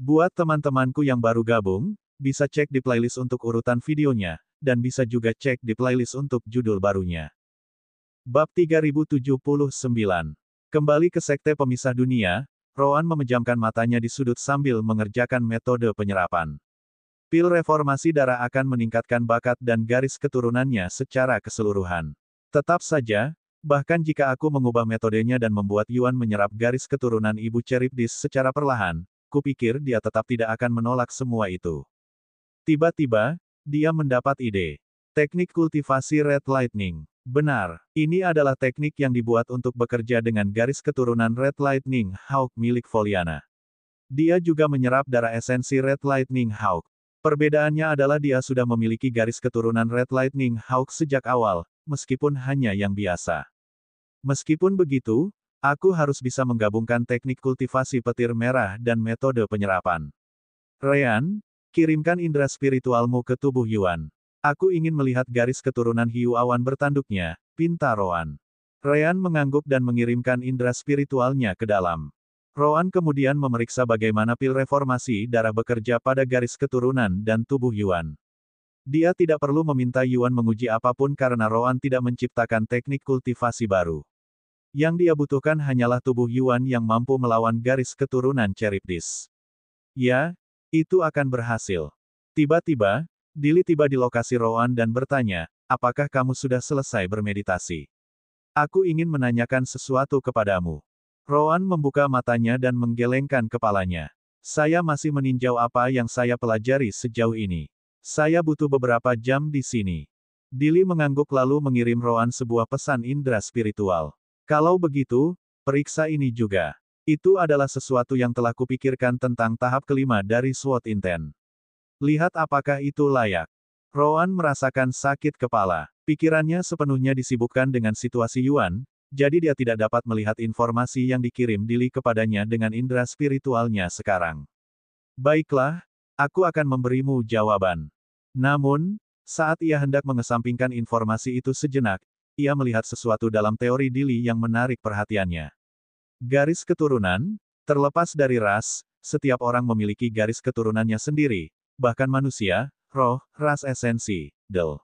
Buat teman-temanku yang baru gabung, bisa cek di playlist untuk urutan videonya, dan bisa juga cek di playlist untuk judul barunya. Bab 3079. Kembali ke Sekte Pemisah Dunia, Rowan memejamkan matanya di sudut sambil mengerjakan metode penyerapan. Pil reformasi darah akan meningkatkan bakat dan garis keturunannya secara keseluruhan. Tetap saja, bahkan jika aku mengubah metodenya dan membuat Yuan menyerap garis keturunan Ibu Charybdis secara perlahan, kupikir dia tetap tidak akan menolak semua itu. Tiba-tiba, dia mendapat ide. Teknik kultivasi Red Lightning. Benar, ini adalah teknik yang dibuat untuk bekerja dengan garis keturunan Red Lightning Hawk milik Foliana. Dia juga menyerap darah esensi Red Lightning Hawk. Perbedaannya adalah dia sudah memiliki garis keturunan Red Lightning Hawk sejak awal, meskipun hanya yang biasa. Meskipun begitu, aku harus bisa menggabungkan teknik kultivasi petir merah dan metode penyerapan. Ryan, kirimkan indera spiritualmu ke tubuh Yuan. Aku ingin melihat garis keturunan hiu awan bertanduknya, pinta Rowan. Ryan mengangguk dan mengirimkan indera spiritualnya ke dalam. Rowan kemudian memeriksa bagaimana pil reformasi darah bekerja pada garis keturunan dan tubuh Yuan. Dia tidak perlu meminta Yuan menguji apapun karena Rowan tidak menciptakan teknik kultivasi baru. Yang dia butuhkan hanyalah tubuh Yuan yang mampu melawan garis keturunan Charybdis. Ya, itu akan berhasil. Tiba-tiba, Dili tiba di lokasi Rowan dan bertanya, apakah kamu sudah selesai bermeditasi? Aku ingin menanyakan sesuatu kepadamu. Rowan membuka matanya dan menggelengkan kepalanya. Saya masih meninjau apa yang saya pelajari sejauh ini. Saya butuh beberapa jam di sini. Dili mengangguk lalu mengirim Rowan sebuah pesan indera spiritual. Kalau begitu, periksa ini juga. Itu adalah sesuatu yang telah kupikirkan tentang tahap kelima dari SWOT Intent. Lihat apakah itu layak. Rowan merasakan sakit kepala. Pikirannya sepenuhnya disibukkan dengan situasi Yuan, jadi dia tidak dapat melihat informasi yang dikirim Dili kepadanya dengan indera spiritualnya sekarang. Baiklah, aku akan memberimu jawaban. Namun, saat ia hendak mengesampingkan informasi itu sejenak, ia melihat sesuatu dalam teori Dili yang menarik perhatiannya. Garis keturunan, terlepas dari ras, setiap orang memiliki garis keturunannya sendiri, bahkan manusia, roh, ras esensi, del.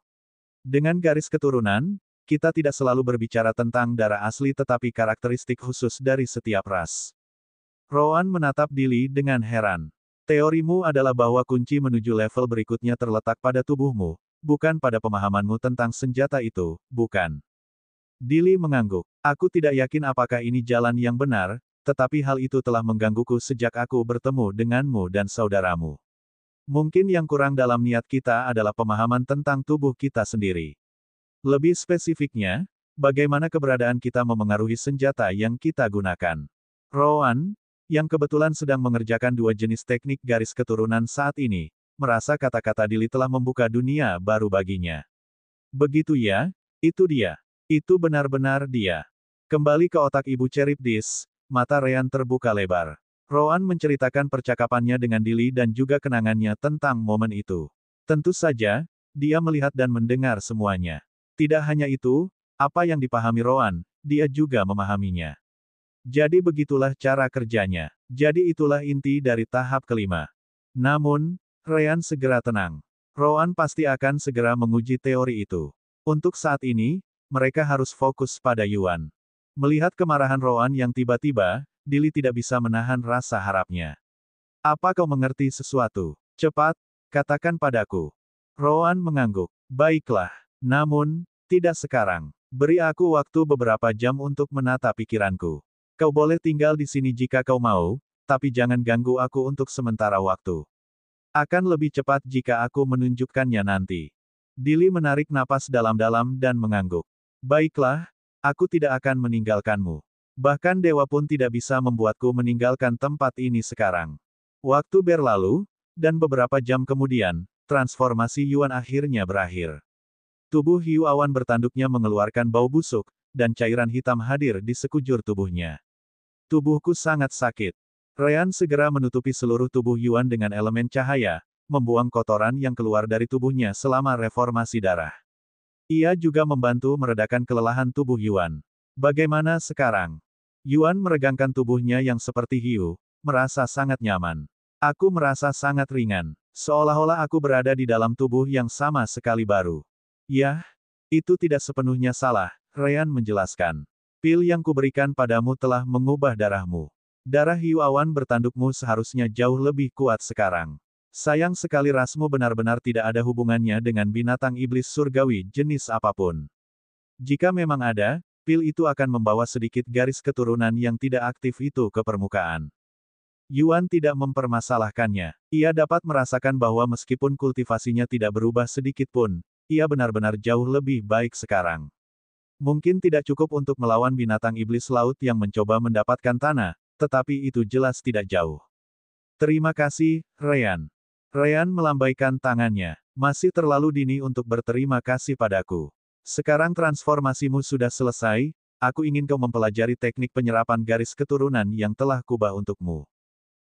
Dengan garis keturunan, kita tidak selalu berbicara tentang darah asli tetapi karakteristik khusus dari setiap ras. Rowan menatap Dili dengan heran. Teorimu adalah bahwa kunci menuju level berikutnya terletak pada tubuhmu, bukan pada pemahamanmu tentang senjata itu, bukan? Dili mengangguk. Aku tidak yakin apakah ini jalan yang benar, tetapi hal itu telah menggangguku sejak aku bertemu denganmu dan saudaramu. Mungkin yang kurang dalam niat kita adalah pemahaman tentang tubuh kita sendiri. Lebih spesifiknya, bagaimana keberadaan kita memengaruhi senjata yang kita gunakan. Rowan, yang kebetulan sedang mengerjakan dua jenis teknik garis keturunan saat ini, merasa kata-kata Dili telah membuka dunia baru baginya. Begitu ya, itu dia. Itu benar-benar dia. Kembali ke otak Ibu Charybdis, mata Ryan terbuka lebar. Rowan menceritakan percakapannya dengan Dili dan juga kenangannya tentang momen itu. Tentu saja, dia melihat dan mendengar semuanya. Tidak hanya itu, apa yang dipahami Rowan, dia juga memahaminya. Jadi begitulah cara kerjanya. Jadi itulah inti dari tahap kelima. Namun, Ryan segera tenang. Rowan pasti akan segera menguji teori itu. Untuk saat ini, mereka harus fokus pada Yuan. Melihat kemarahan Rowan yang tiba-tiba, Dili tidak bisa menahan rasa harapnya. Apa kau mengerti sesuatu? Cepat, katakan padaku. Rowan mengangguk. Baiklah. Namun, tidak sekarang. Beri aku waktu beberapa jam untuk menata pikiranku. Kau boleh tinggal di sini jika kau mau, tapi jangan ganggu aku untuk sementara waktu. Akan lebih cepat jika aku menunjukkannya nanti. Dili menarik napas dalam-dalam dan mengangguk. Baiklah, aku tidak akan meninggalkanmu. Bahkan dewa pun tidak bisa membuatku meninggalkan tempat ini sekarang. Waktu berlalu, dan beberapa jam kemudian, transformasi Yuan akhirnya berakhir. Tubuh hiu awan bertanduknya mengeluarkan bau busuk, dan cairan hitam hadir di sekujur tubuhnya. Tubuhku sangat sakit. Ryan segera menutupi seluruh tubuh Yuan dengan elemen cahaya, membuang kotoran yang keluar dari tubuhnya selama reformasi darah. Ia juga membantu meredakan kelelahan tubuh Yuan. Bagaimana sekarang? Yuan meregangkan tubuhnya yang seperti hiu, merasa sangat nyaman. Aku merasa sangat ringan. Seolah-olah aku berada di dalam tubuh yang sama sekali baru. Yah, itu tidak sepenuhnya salah, Ryan menjelaskan. Pil yang kuberikan padamu telah mengubah darahmu. Darah hiu awan bertandukmu seharusnya jauh lebih kuat sekarang. Sayang sekali rasmu benar-benar tidak ada hubungannya dengan binatang iblis surgawi jenis apapun. Jika memang ada, pil itu akan membawa sedikit garis keturunan yang tidak aktif itu ke permukaan. Yuan tidak mempermasalahkannya. Ia dapat merasakan bahwa meskipun kultivasinya tidak berubah sedikit pun, ia benar-benar jauh lebih baik sekarang. Mungkin tidak cukup untuk melawan binatang iblis laut yang mencoba mendapatkan tanah, tetapi itu jelas tidak jauh. Terima kasih, Ryan. Ryan melambaikan tangannya. Masih terlalu dini untuk berterima kasih padaku. Sekarang transformasimu sudah selesai, aku ingin kau mempelajari teknik penyerapan garis keturunan yang telah kubah untukmu.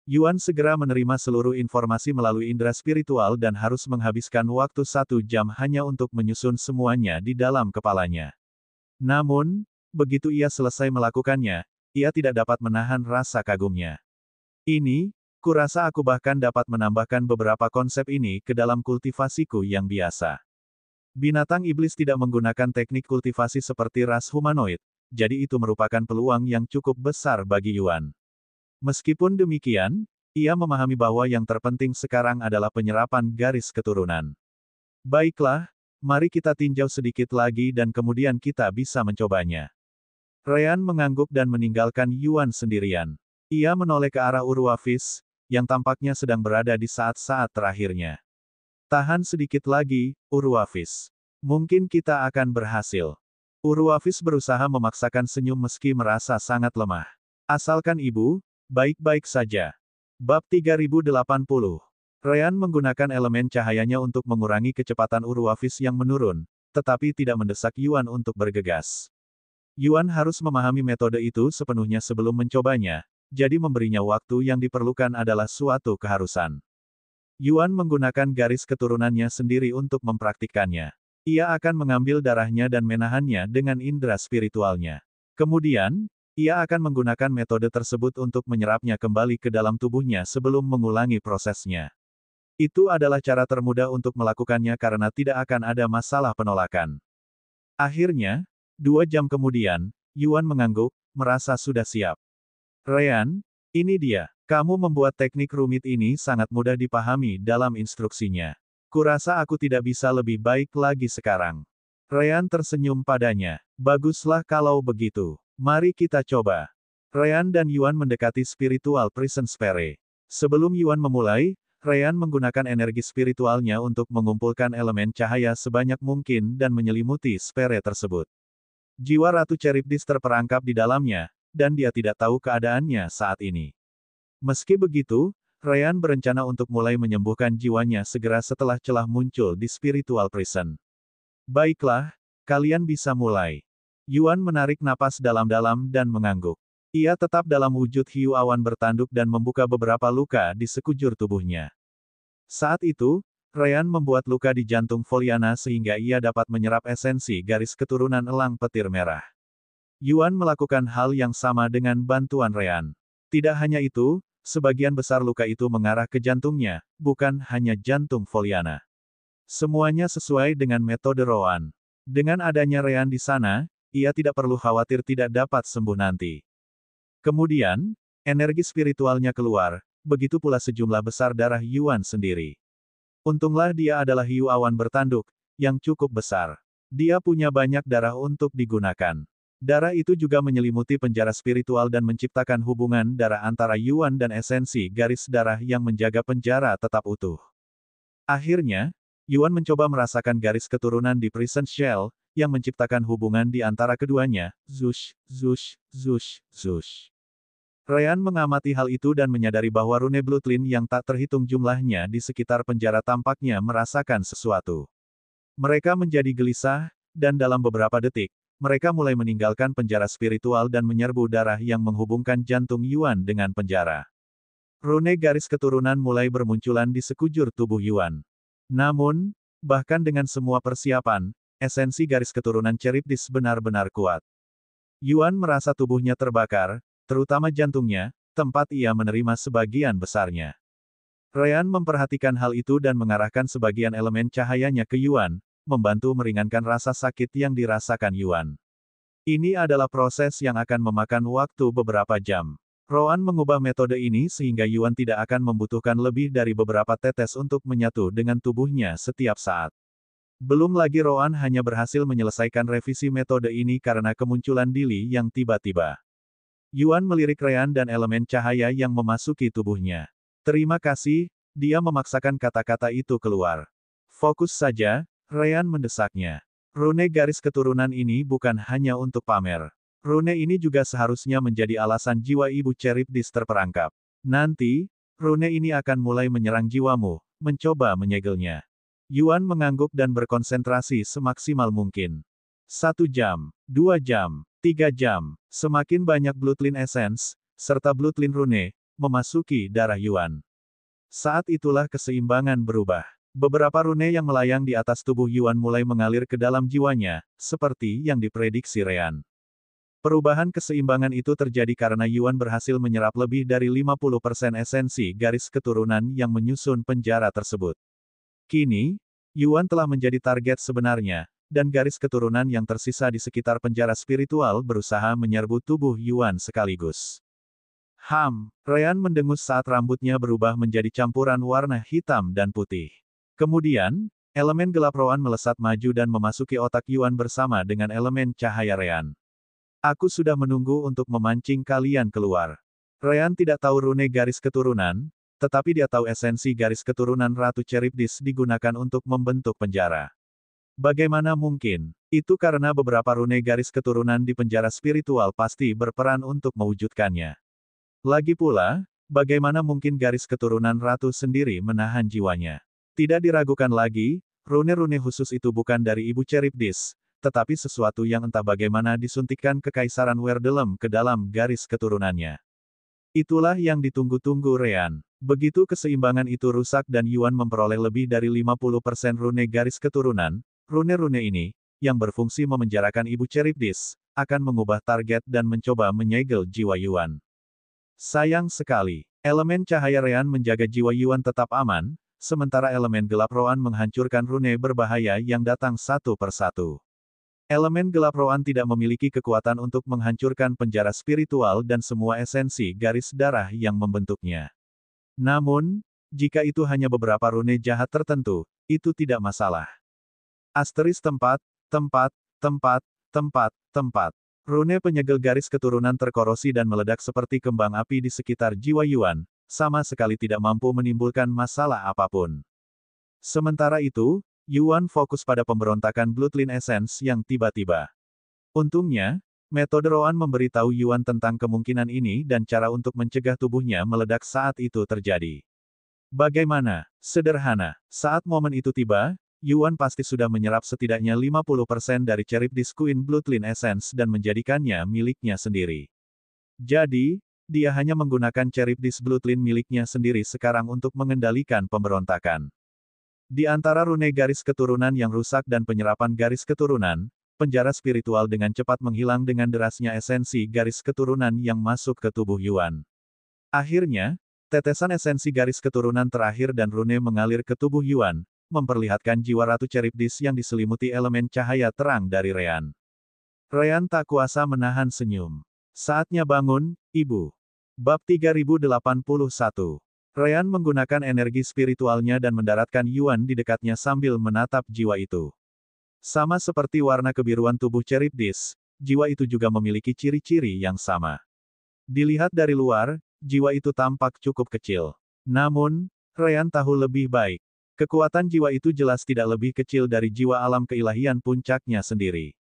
Yuan segera menerima seluruh informasi melalui indera spiritual dan harus menghabiskan waktu 1 jam hanya untuk menyusun semuanya di dalam kepalanya. Namun, begitu ia selesai melakukannya, ia tidak dapat menahan rasa kagumnya. Ini, kurasa aku bahkan dapat menambahkan beberapa konsep ini ke dalam kultivasiku yang biasa. Binatang iblis tidak menggunakan teknik kultivasi seperti ras humanoid, jadi itu merupakan peluang yang cukup besar bagi Yuan. Meskipun demikian, ia memahami bahwa yang terpenting sekarang adalah penyerapan garis keturunan. Baiklah, mari kita tinjau sedikit lagi dan kemudian kita bisa mencobanya. Ryan mengangguk dan meninggalkan Yuan sendirian. Ia menoleh ke arah Urwafis, yang tampaknya sedang berada di saat-saat terakhirnya. Tahan sedikit lagi, Urwafis. Mungkin kita akan berhasil. Urwafis berusaha memaksakan senyum meski merasa sangat lemah. Asalkan ibu, baik-baik saja. Bab 3080. Ryan menggunakan elemen cahayanya untuk mengurangi kecepatan Urwafis yang menurun, tetapi tidak mendesak Yuan untuk bergegas. Yuan harus memahami metode itu sepenuhnya sebelum mencobanya, jadi memberinya waktu yang diperlukan adalah suatu keharusan. Yuan menggunakan garis keturunannya sendiri untuk mempraktikkannya. Ia akan mengambil darahnya dan menahannya dengan indera spiritualnya. Kemudian, ia akan menggunakan metode tersebut untuk menyerapnya kembali ke dalam tubuhnya sebelum mengulangi prosesnya. Itu adalah cara termudah untuk melakukannya karena tidak akan ada masalah penolakan. Akhirnya, 2 jam kemudian, Yuan mengangguk, merasa sudah siap. Ryan, ini dia. Kamu membuat teknik rumit ini sangat mudah dipahami dalam instruksinya. Kurasa aku tidak bisa lebih baik lagi sekarang. Ryan tersenyum padanya. Baguslah kalau begitu. Mari kita coba. Ryan dan Yuan mendekati spiritual prison sphere. Sebelum Yuan memulai, Ryan menggunakan energi spiritualnya untuk mengumpulkan elemen cahaya sebanyak mungkin dan menyelimuti sphere tersebut. Jiwa Ratu Charybdis terperangkap di dalamnya, dan dia tidak tahu keadaannya saat ini. Meski begitu, Ryan berencana untuk mulai menyembuhkan jiwanya segera setelah celah muncul di spiritual prison. Baiklah, kalian bisa mulai. Yuan menarik napas dalam-dalam dan mengangguk. Ia tetap dalam wujud hiu awan bertanduk dan membuka beberapa luka di sekujur tubuhnya. Saat itu, Ryan membuat luka di jantung Foliana sehingga ia dapat menyerap esensi garis keturunan elang petir merah. Yuan melakukan hal yang sama dengan bantuan Ryan. Tidak hanya itu, sebagian besar luka itu mengarah ke jantungnya, bukan hanya jantung Foliana. Semuanya sesuai dengan metode Rowan. Dengan adanya Ryan di sana, ia tidak perlu khawatir tidak dapat sembuh nanti. Kemudian, energi spiritualnya keluar, begitu pula sejumlah besar darah Yuan sendiri. Untunglah dia adalah hiu awan bertanduk, yang cukup besar. Dia punya banyak darah untuk digunakan. Darah itu juga menyelimuti penjara spiritual dan menciptakan hubungan darah antara Yuan dan esensi garis darah yang menjaga penjara tetap utuh. Akhirnya, Yuan mencoba merasakan garis keturunan di Prison Shell, yang menciptakan hubungan di antara keduanya, zush, zush, zush, zush. Ryan mengamati hal itu dan menyadari bahwa rune Bloodline yang tak terhitung jumlahnya di sekitar penjara tampaknya merasakan sesuatu. Mereka menjadi gelisah, dan dalam beberapa detik, mereka mulai meninggalkan penjara spiritual dan menyerbu darah yang menghubungkan jantung Yuan dengan penjara. Rune garis keturunan mulai bermunculan di sekujur tubuh Yuan. Namun, bahkan dengan semua persiapan, esensi garis keturunan Charybdis benar-benar kuat. Yuan merasa tubuhnya terbakar, terutama jantungnya, tempat ia menerima sebagian besarnya. Ryan memperhatikan hal itu dan mengarahkan sebagian elemen cahayanya ke Yuan, membantu meringankan rasa sakit yang dirasakan Yuan. Ini adalah proses yang akan memakan waktu beberapa jam. Roan mengubah metode ini sehingga Yuan tidak akan membutuhkan lebih dari beberapa tetes untuk menyatu dengan tubuhnya setiap saat. Belum lagi Roan hanya berhasil menyelesaikan revisi metode ini karena kemunculan Dili yang tiba-tiba. Yuan melirik Ryan dan elemen cahaya yang memasuki tubuhnya. Terima kasih, dia memaksakan kata-kata itu keluar. Fokus saja, Ryan mendesaknya. Rune garis keturunan ini bukan hanya untuk pamer. Rune ini juga seharusnya menjadi alasan jiwa Ibu Charybdis terperangkap. Nanti, rune ini akan mulai menyerang jiwamu, mencoba menyegelnya. Yuan mengangguk dan berkonsentrasi semaksimal mungkin. 1 jam, 2 jam, 3 jam, semakin banyak Bloodline Essence, serta Bloodline Rune, memasuki darah Yuan. Saat itulah keseimbangan berubah. Beberapa rune yang melayang di atas tubuh Yuan mulai mengalir ke dalam jiwanya, seperti yang diprediksi Ryan. Perubahan keseimbangan itu terjadi karena Yuan berhasil menyerap lebih dari 50% esensi garis keturunan yang menyusun penjara tersebut. Kini, Yuan telah menjadi target sebenarnya, dan garis keturunan yang tersisa di sekitar penjara spiritual berusaha menyerbu tubuh Yuan sekaligus. Ryan mendengus saat rambutnya berubah menjadi campuran warna hitam dan putih. Kemudian, elemen gelap Roan melesat maju dan memasuki otak Yuan bersama dengan elemen cahaya Ryan. Aku sudah menunggu untuk memancing kalian keluar. Ryan tidak tahu rune garis keturunan, tetapi dia tahu esensi garis keturunan Ratu Charybdis digunakan untuk membentuk penjara. Bagaimana mungkin? Itu karena beberapa rune garis keturunan di penjara spiritual pasti berperan untuk mewujudkannya. Lagi pula, bagaimana mungkin garis keturunan Ratu sendiri menahan jiwanya? Tidak diragukan lagi, rune-rune khusus itu bukan dari Ibu Charybdis, tetapi sesuatu yang entah bagaimana disuntikkan Kekaisaran Werdelem ke dalam garis keturunannya. Itulah yang ditunggu-tunggu Ryan. Begitu keseimbangan itu rusak dan Yuan memperoleh lebih dari 50% rune garis keturunan, rune-rune ini, yang berfungsi memenjarakan Ibu Charybdis, akan mengubah target dan mencoba menyegel jiwa Yuan. Sayang sekali, elemen cahaya Ryan menjaga jiwa Yuan tetap aman, sementara elemen gelap Roan menghancurkan rune berbahaya yang datang satu persatu. Elemen gelap Roan tidak memiliki kekuatan untuk menghancurkan penjara spiritual dan semua esensi garis darah yang membentuknya. Namun, jika itu hanya beberapa rune jahat tertentu, itu tidak masalah. Asteris tempat. Rune penyegel garis keturunan terkorosi dan meledak seperti kembang api di sekitar jiwa Yuan, sama sekali tidak mampu menimbulkan masalah apapun. Sementara itu, Yuan fokus pada pemberontakan Bloodline Essence yang tiba-tiba. Untungnya, metode Roan memberitahu Yuan tentang kemungkinan ini dan cara untuk mencegah tubuhnya meledak saat itu terjadi. Bagaimana? Sederhana. Saat momen itu tiba, Yuan pasti sudah menyerap setidaknya 50% dari Charybdis Queen Bloodline Essence dan menjadikannya miliknya sendiri. Jadi, dia hanya menggunakan Charybdis Bloodline miliknya sendiri sekarang untuk mengendalikan pemberontakan. Di antara rune garis keturunan yang rusak dan penyerapan garis keturunan, penjara spiritual dengan cepat menghilang dengan derasnya esensi garis keturunan yang masuk ke tubuh Yuan. Akhirnya, tetesan esensi garis keturunan terakhir dan rune mengalir ke tubuh Yuan, memperlihatkan jiwa Ratu Charybdis yang diselimuti elemen cahaya terang dari Ryan. Ryan tak kuasa menahan senyum. Saatnya bangun, Ibu. Bab 3081. Ryan menggunakan energi spiritualnya dan mendaratkan Yuan di dekatnya sambil menatap jiwa itu. Sama seperti warna kebiruan tubuh Charybdis, jiwa itu juga memiliki ciri-ciri yang sama. Dilihat dari luar, jiwa itu tampak cukup kecil. Namun, Ryan tahu lebih baik. Kekuatan jiwa itu jelas tidak lebih kecil dari jiwa alam keilahian puncaknya sendiri.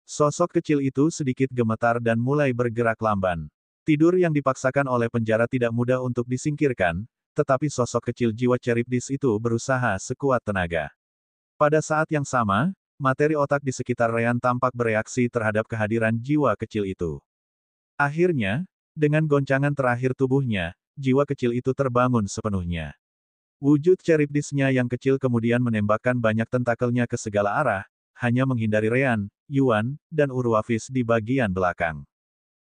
Sosok kecil itu sedikit gemetar dan mulai bergerak lamban. Tidur yang dipaksakan oleh penjara tidak mudah untuk disingkirkan, tetapi sosok kecil jiwa Charybdis itu berusaha sekuat tenaga. Pada saat yang sama, materi otak di sekitar Ryan tampak bereaksi terhadap kehadiran jiwa kecil itu. Akhirnya, dengan goncangan terakhir tubuhnya, jiwa kecil itu terbangun sepenuhnya. Wujud Charybdisnya yang kecil kemudian menembakkan banyak tentakelnya ke segala arah, hanya menghindari Ryan, Yuan, dan Urwafis di bagian belakang.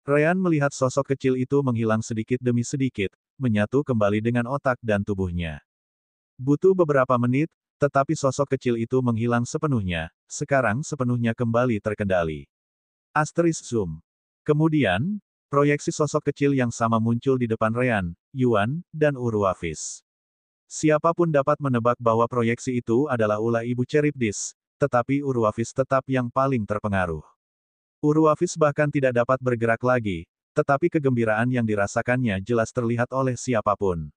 Ryan melihat sosok kecil itu menghilang sedikit demi sedikit, menyatu kembali dengan otak dan tubuhnya. Butuh beberapa menit, tetapi sosok kecil itu menghilang sepenuhnya, sekarang sepenuhnya kembali terkendali. Asterisk zoom. Kemudian, proyeksi sosok kecil yang sama muncul di depan Ryan, Yuan, dan Urwafis. Siapapun dapat menebak bahwa proyeksi itu adalah ulah Ibu Charybdis, tetapi Urwafis tetap yang paling terpengaruh. Urwafis bahkan tidak dapat bergerak lagi, tetapi kegembiraan yang dirasakannya jelas terlihat oleh siapapun.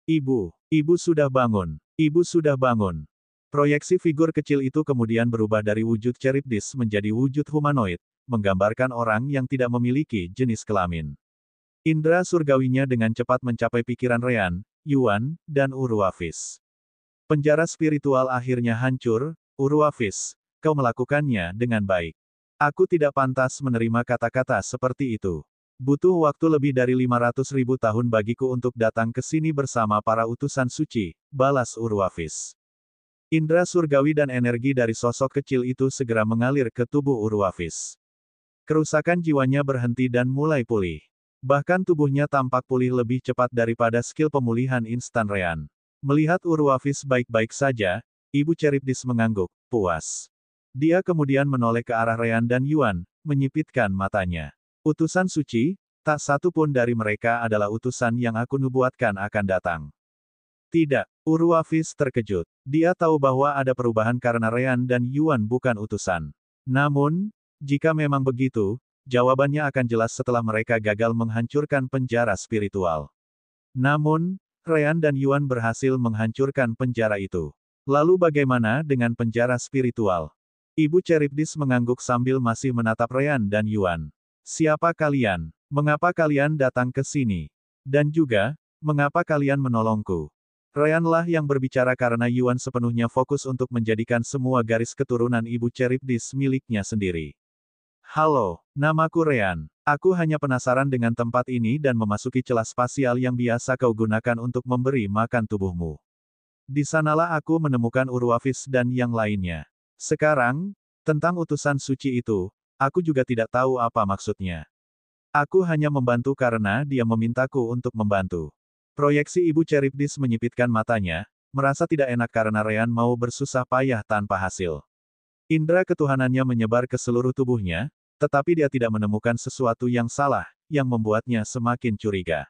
Ibu sudah bangun. Ibu sudah bangun. Proyeksi figur kecil itu kemudian berubah dari wujud Charybdis menjadi wujud humanoid, menggambarkan orang yang tidak memiliki jenis kelamin. Indra surgawinya dengan cepat mencapai pikiran Ryan, Yuan, dan Urwafis. Penjara spiritual akhirnya hancur. Urwafis, kau melakukannya dengan baik. Aku tidak pantas menerima kata-kata seperti itu. Butuh waktu lebih dari 500.000 tahun bagiku untuk datang ke sini bersama para utusan suci, balas Urwafis. Indra surgawi dan energi dari sosok kecil itu segera mengalir ke tubuh Urwafis. Kerusakan jiwanya berhenti dan mulai pulih. Bahkan tubuhnya tampak pulih lebih cepat daripada skill pemulihan instan Ryan. Melihat Urwafis baik-baik saja, Ibu Charybdis mengangguk, puas. Dia kemudian menoleh ke arah Ryan dan Yuan, menyipitkan matanya. Utusan suci, tak satu pun dari mereka adalah utusan yang aku nubuatkan akan datang. Tidak, Urwafis terkejut. Dia tahu bahwa ada perubahan karena Ryan dan Yuan bukan utusan. Namun, jika memang begitu, jawabannya akan jelas setelah mereka gagal menghancurkan penjara spiritual. Namun, Ryan dan Yuan berhasil menghancurkan penjara itu. Lalu bagaimana dengan penjara spiritual? Ibu Charybdis mengangguk sambil masih menatap Ryan dan Yuan. Siapa kalian? Mengapa kalian datang ke sini? Dan juga, mengapa kalian menolongku? Ryanlah yang berbicara karena Yuan sepenuhnya fokus untuk menjadikan semua garis keturunan Ibu Charybdis miliknya sendiri. Halo, namaku Ryan. Aku hanya penasaran dengan tempat ini dan memasuki celah spasial yang biasa kau gunakan untuk memberi makan tubuhmu. Di sanalah aku menemukan Urwafis dan yang lainnya. Sekarang, tentang utusan suci itu, aku juga tidak tahu apa maksudnya. Aku hanya membantu karena dia memintaku untuk membantu. Proyeksi Ibu Charybdis menyipitkan matanya, merasa tidak enak karena Ryan mau bersusah payah tanpa hasil. Indra ketuhanannya menyebar ke seluruh tubuhnya, tetapi dia tidak menemukan sesuatu yang salah, yang membuatnya semakin curiga.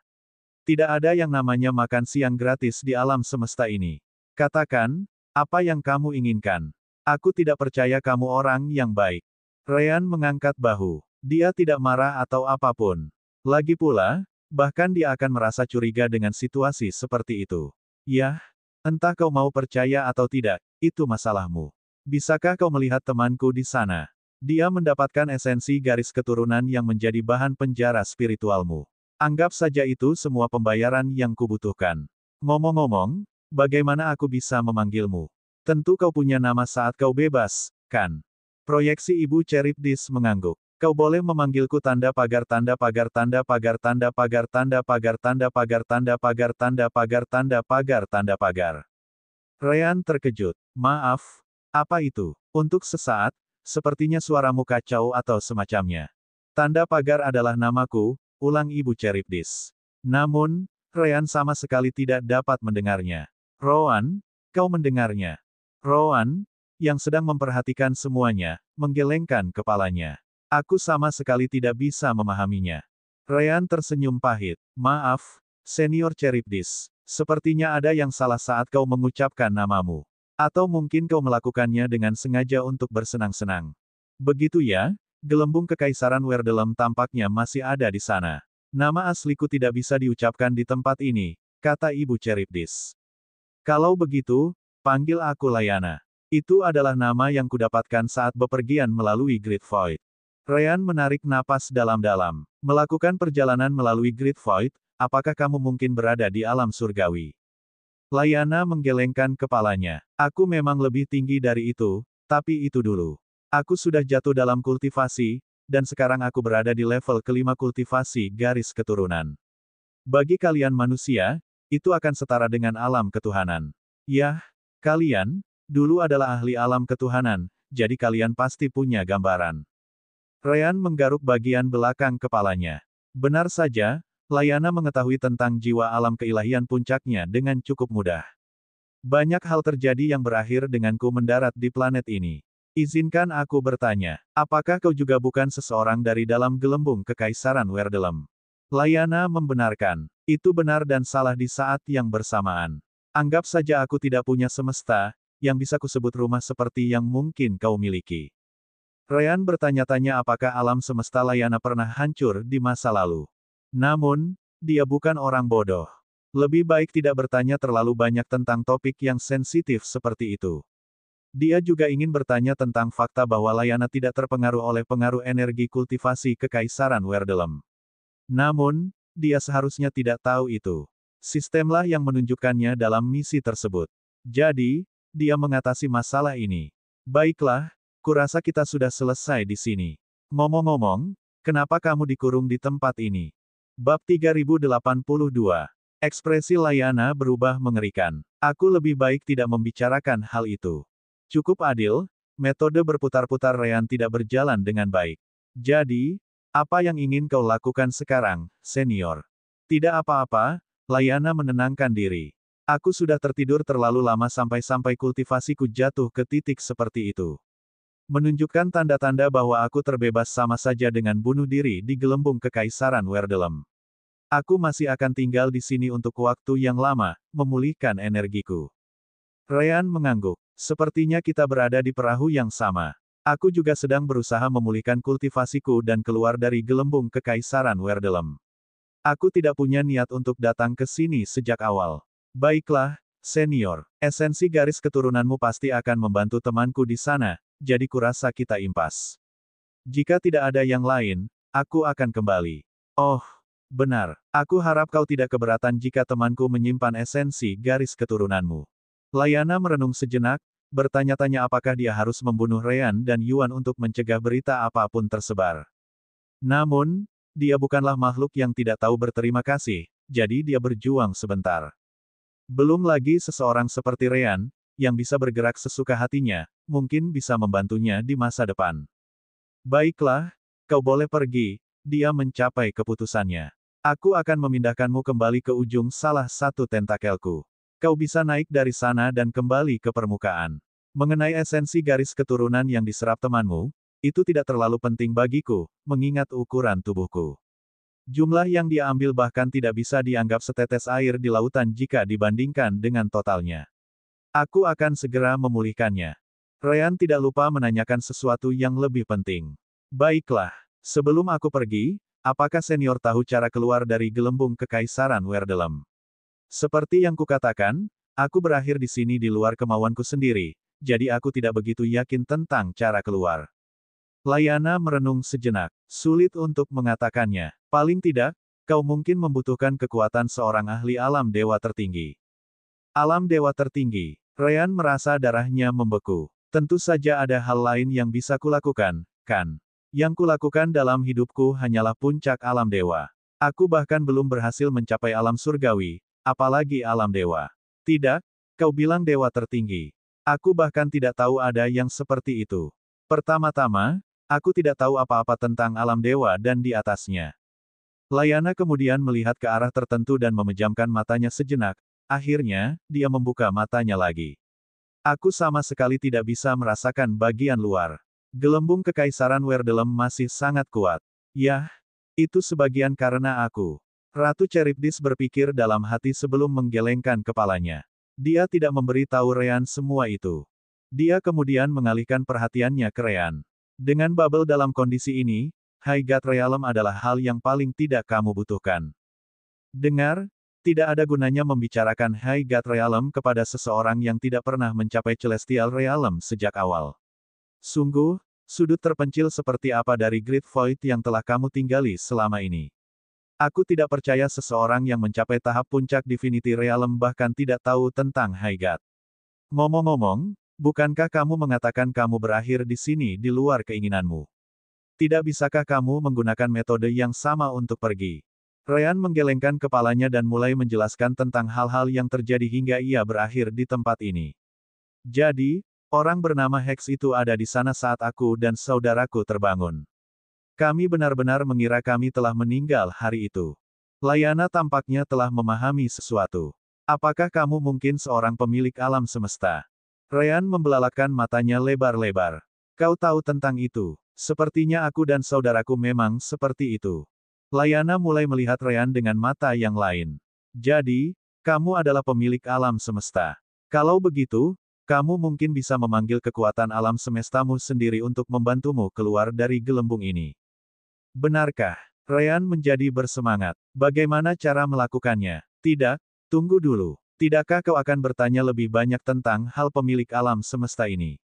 Tidak ada yang namanya makan siang gratis di alam semesta ini. Katakan, apa yang kamu inginkan? Aku tidak percaya kamu orang yang baik. Ryan mengangkat bahu. Dia tidak marah atau apapun. Lagi pula, bahkan dia akan merasa curiga dengan situasi seperti itu. Yah, entah kau mau percaya atau tidak, itu masalahmu. Bisakah kau melihat temanku di sana? Dia mendapatkan esensi garis keturunan yang menjadi bahan penjara spiritualmu. Anggap saja itu semua pembayaran yang kubutuhkan. Ngomong-ngomong, bagaimana aku bisa memanggilmu? Tentu kau punya nama saat kau bebas, kan? Proyeksi Ibu Charybdis mengangguk. Kau boleh memanggilku tanda pagar tanda pagar tanda pagar tanda pagar tanda pagar tanda pagar tanda pagar tanda pagar tanda pagar tanda pagar. Ryan terkejut. Maaf, apa itu? Untuk sesaat, sepertinya suaramu kacau atau semacamnya. Tanda pagar adalah namaku, ulang Ibu Charybdis. Namun, Ryan sama sekali tidak dapat mendengarnya. Rowan, kau mendengarnya? Rowan, yang sedang memperhatikan semuanya, menggelengkan kepalanya. Aku sama sekali tidak bisa memahaminya. Ryan tersenyum pahit. Maaf, Senior Charybdis. Sepertinya ada yang salah saat kau mengucapkan namamu. Atau mungkin kau melakukannya dengan sengaja untuk bersenang-senang. Begitu ya, gelembung kekaisaran Werdelem tampaknya masih ada di sana. Nama asliku tidak bisa diucapkan di tempat ini, kata Ibu Charybdis. Kalau begitu, panggil aku Layana. Itu adalah nama yang kudapatkan saat bepergian melalui Great Void. Ryan menarik napas dalam-dalam. Melakukan perjalanan melalui Great Void, apakah kamu mungkin berada di alam surgawi? Layana menggelengkan kepalanya. Aku memang lebih tinggi dari itu, tapi itu dulu. Aku sudah jatuh dalam kultivasi, dan sekarang aku berada di level kelima kultivasi garis keturunan. Bagi kalian manusia, itu akan setara dengan alam ketuhanan. Yah, kalian, dulu adalah ahli alam ketuhanan, jadi kalian pasti punya gambaran. Ryan menggaruk bagian belakang kepalanya. Benar saja, Layana mengetahui tentang jiwa alam keilahian puncaknya dengan cukup mudah. Banyak hal terjadi yang berakhir denganku mendarat di planet ini. Izinkan aku bertanya, apakah kau juga bukan seseorang dari dalam gelembung kekaisaran Werdelem? Layana membenarkan, itu benar dan salah di saat yang bersamaan. Anggap saja aku tidak punya semesta, yang bisa kusebut rumah seperti yang mungkin kau miliki. Ryan bertanya-tanya apakah alam semesta Layana pernah hancur di masa lalu. Namun, dia bukan orang bodoh. Lebih baik tidak bertanya terlalu banyak tentang topik yang sensitif seperti itu. Dia juga ingin bertanya tentang fakta bahwa Layana tidak terpengaruh oleh pengaruh energi kultivasi kekaisaran Werdelem. Namun, dia seharusnya tidak tahu itu. Sistemlah yang menunjukkannya dalam misi tersebut. Jadi, dia mengatasi masalah ini. Baiklah, kurasa kita sudah selesai di sini. Ngomong-ngomong, kenapa kamu dikurung di tempat ini? Bab 3082. Ekspresi Layana berubah mengerikan. Aku lebih baik tidak membicarakan hal itu. Cukup adil, metode berputar-putar Ryan tidak berjalan dengan baik. Jadi, apa yang ingin kau lakukan sekarang, senior? Tidak apa-apa, Layana menenangkan diri. Aku sudah tertidur terlalu lama sampai kultivasiku jatuh ke titik seperti itu. Menunjukkan tanda-tanda bahwa aku terbebas sama saja dengan bunuh diri di gelembung kekaisaran Werdelem. Aku masih akan tinggal di sini untuk waktu yang lama, memulihkan energiku. Ryan mengangguk. Sepertinya kita berada di perahu yang sama. Aku juga sedang berusaha memulihkan kultivasiku dan keluar dari gelembung kekaisaran Werdelem. Aku tidak punya niat untuk datang ke sini sejak awal. Baiklah, senior. Esensi garis keturunanmu pasti akan membantu temanku di sana, jadi kurasa kita impas. Jika tidak ada yang lain, aku akan kembali. Oh, benar. Aku harap kau tidak keberatan jika temanku menyimpan esensi garis keturunanmu. Layana merenung sejenak, bertanya-tanya apakah dia harus membunuh Ryan dan Yuan untuk mencegah berita apapun tersebar. Namun, dia bukanlah makhluk yang tidak tahu berterima kasih, jadi dia berjuang sebentar. Belum lagi seseorang seperti Ryan, yang bisa bergerak sesuka hatinya, mungkin bisa membantunya di masa depan. Baiklah, kau boleh pergi, dia mencapai keputusannya. Aku akan memindahkanmu kembali ke ujung salah satu tentakelku. Kau bisa naik dari sana dan kembali ke permukaan. Mengenai esensi garis keturunan yang diserap temanmu, itu tidak terlalu penting bagiku, mengingat ukuran tubuhku. Jumlah yang dia ambil bahkan tidak bisa dianggap setetes air di lautan jika dibandingkan dengan totalnya. Aku akan segera memulihkannya. Ryan tidak lupa menanyakan sesuatu yang lebih penting. Baiklah, sebelum aku pergi, apakah senior tahu cara keluar dari gelembung kekaisaran Werdelem? Seperti yang kukatakan, aku berakhir di sini di luar kemauanku sendiri, jadi aku tidak begitu yakin tentang cara keluar. Layana merenung sejenak. Sulit untuk mengatakannya. Paling tidak, kau mungkin membutuhkan kekuatan seorang ahli alam dewa tertinggi. Alam dewa tertinggi. Ryan merasa darahnya membeku. Tentu saja ada hal lain yang bisa kulakukan, kan? Yang kulakukan dalam hidupku hanyalah puncak alam dewa. Aku bahkan belum berhasil mencapai alam surgawi, apalagi alam dewa. Tidak, kau bilang dewa tertinggi. Aku bahkan tidak tahu ada yang seperti itu. Pertama-tama, aku tidak tahu apa-apa tentang alam dewa dan di atasnya. Layana kemudian melihat ke arah tertentu dan memejamkan matanya sejenak, akhirnya, dia membuka matanya lagi. Aku sama sekali tidak bisa merasakan bagian luar. Gelembung kekaisaran Werdelem masih sangat kuat. Yah, itu sebagian karena aku. Ratu Charybdis berpikir dalam hati sebelum menggelengkan kepalanya. Dia tidak memberi tahu Ryan semua itu. Dia kemudian mengalihkan perhatiannya ke Ryan. Dengan bubble dalam kondisi ini, High God Realm adalah hal yang paling tidak kamu butuhkan. Dengar, tidak ada gunanya membicarakan High God Realm kepada seseorang yang tidak pernah mencapai Celestial Realm sejak awal. Sungguh, sudut terpencil seperti apa dari Great Void yang telah kamu tinggali selama ini. Aku tidak percaya seseorang yang mencapai tahap puncak Divinity Realm bahkan tidak tahu tentang High God. Ngomong-ngomong, bukankah kamu mengatakan kamu berakhir di sini di luar keinginanmu? Tidak bisakah kamu menggunakan metode yang sama untuk pergi? Ryan menggelengkan kepalanya dan mulai menjelaskan tentang hal-hal yang terjadi hingga ia berakhir di tempat ini. Jadi, orang bernama Hex itu ada di sana saat aku dan saudaraku terbangun. Kami benar-benar mengira kami telah meninggal hari itu. Layana tampaknya telah memahami sesuatu. Apakah kamu mungkin seorang pemilik alam semesta? Ryan membelalakan matanya lebar-lebar. Kau tahu tentang itu. Sepertinya aku dan saudaraku memang seperti itu. Layana mulai melihat Ryan dengan mata yang lain. Jadi, kamu adalah pemilik alam semesta. Kalau begitu, kamu mungkin bisa memanggil kekuatan alam semestamu sendiri untuk membantumu keluar dari gelembung ini. Benarkah? Ryan menjadi bersemangat. Bagaimana cara melakukannya? Tidak, tunggu dulu. Tidakkah kau akan bertanya lebih banyak tentang hal pemilik alam semesta ini?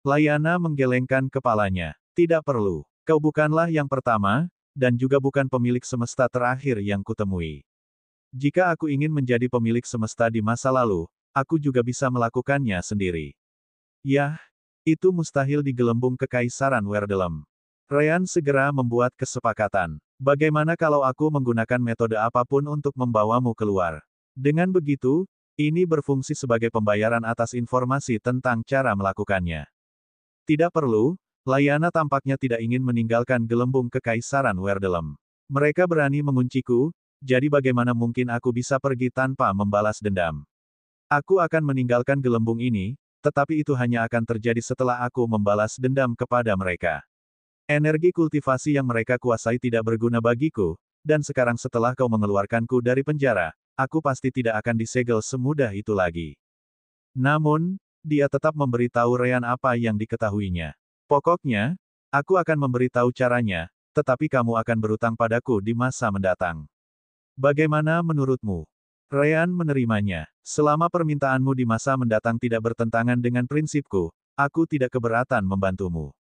Layana menggelengkan kepalanya. Tidak perlu. Kau bukanlah yang pertama, dan juga bukan pemilik semesta terakhir yang kutemui. Jika aku ingin menjadi pemilik semesta di masa lalu, aku juga bisa melakukannya sendiri. Yah, itu mustahil di gelembung kekaisaran Werdelem. Ryan segera membuat kesepakatan. Bagaimana kalau aku menggunakan metode apapun untuk membawamu keluar? Dengan begitu, ini berfungsi sebagai pembayaran atas informasi tentang cara melakukannya. Tidak perlu, Layana tampaknya tidak ingin meninggalkan gelembung kekaisaran Werdelem. Mereka berani mengunciku, jadi bagaimana mungkin aku bisa pergi tanpa membalas dendam? Aku akan meninggalkan gelembung ini, tetapi itu hanya akan terjadi setelah aku membalas dendam kepada mereka. Energi kultivasi yang mereka kuasai tidak berguna bagiku, dan sekarang setelah kau mengeluarkanku dari penjara, aku pasti tidak akan disegel semudah itu lagi. Namun, dia tetap memberitahu Ryan apa yang diketahuinya. Pokoknya, aku akan memberitahu caranya, tetapi kamu akan berutang padaku di masa mendatang. Bagaimana menurutmu? Ryan menerimanya. Selama permintaanmu di masa mendatang tidak bertentangan dengan prinsipku, aku tidak keberatan membantumu.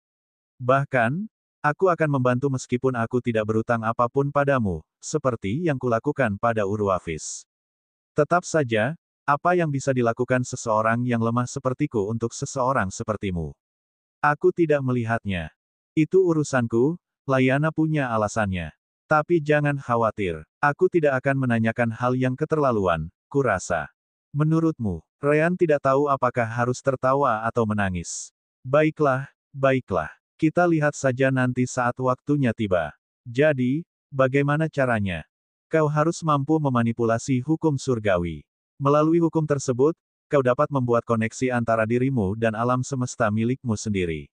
Bahkan, aku akan membantu meskipun aku tidak berutang apapun padamu, seperti yang kulakukan pada Urwafis. Tetap saja, apa yang bisa dilakukan seseorang yang lemah sepertiku untuk seseorang sepertimu? Aku tidak melihatnya. Itu urusanku, Layana punya alasannya. Tapi jangan khawatir, aku tidak akan menanyakan hal yang keterlaluan, kurasa. Menurutmu, Ryan tidak tahu apakah harus tertawa atau menangis. Baiklah, baiklah. Kita lihat saja nanti saat waktunya tiba. Jadi, bagaimana caranya? Kau harus mampu memanipulasi hukum surgawi. Melalui hukum tersebut, kau dapat membuat koneksi antara dirimu dan alam semesta milikmu sendiri.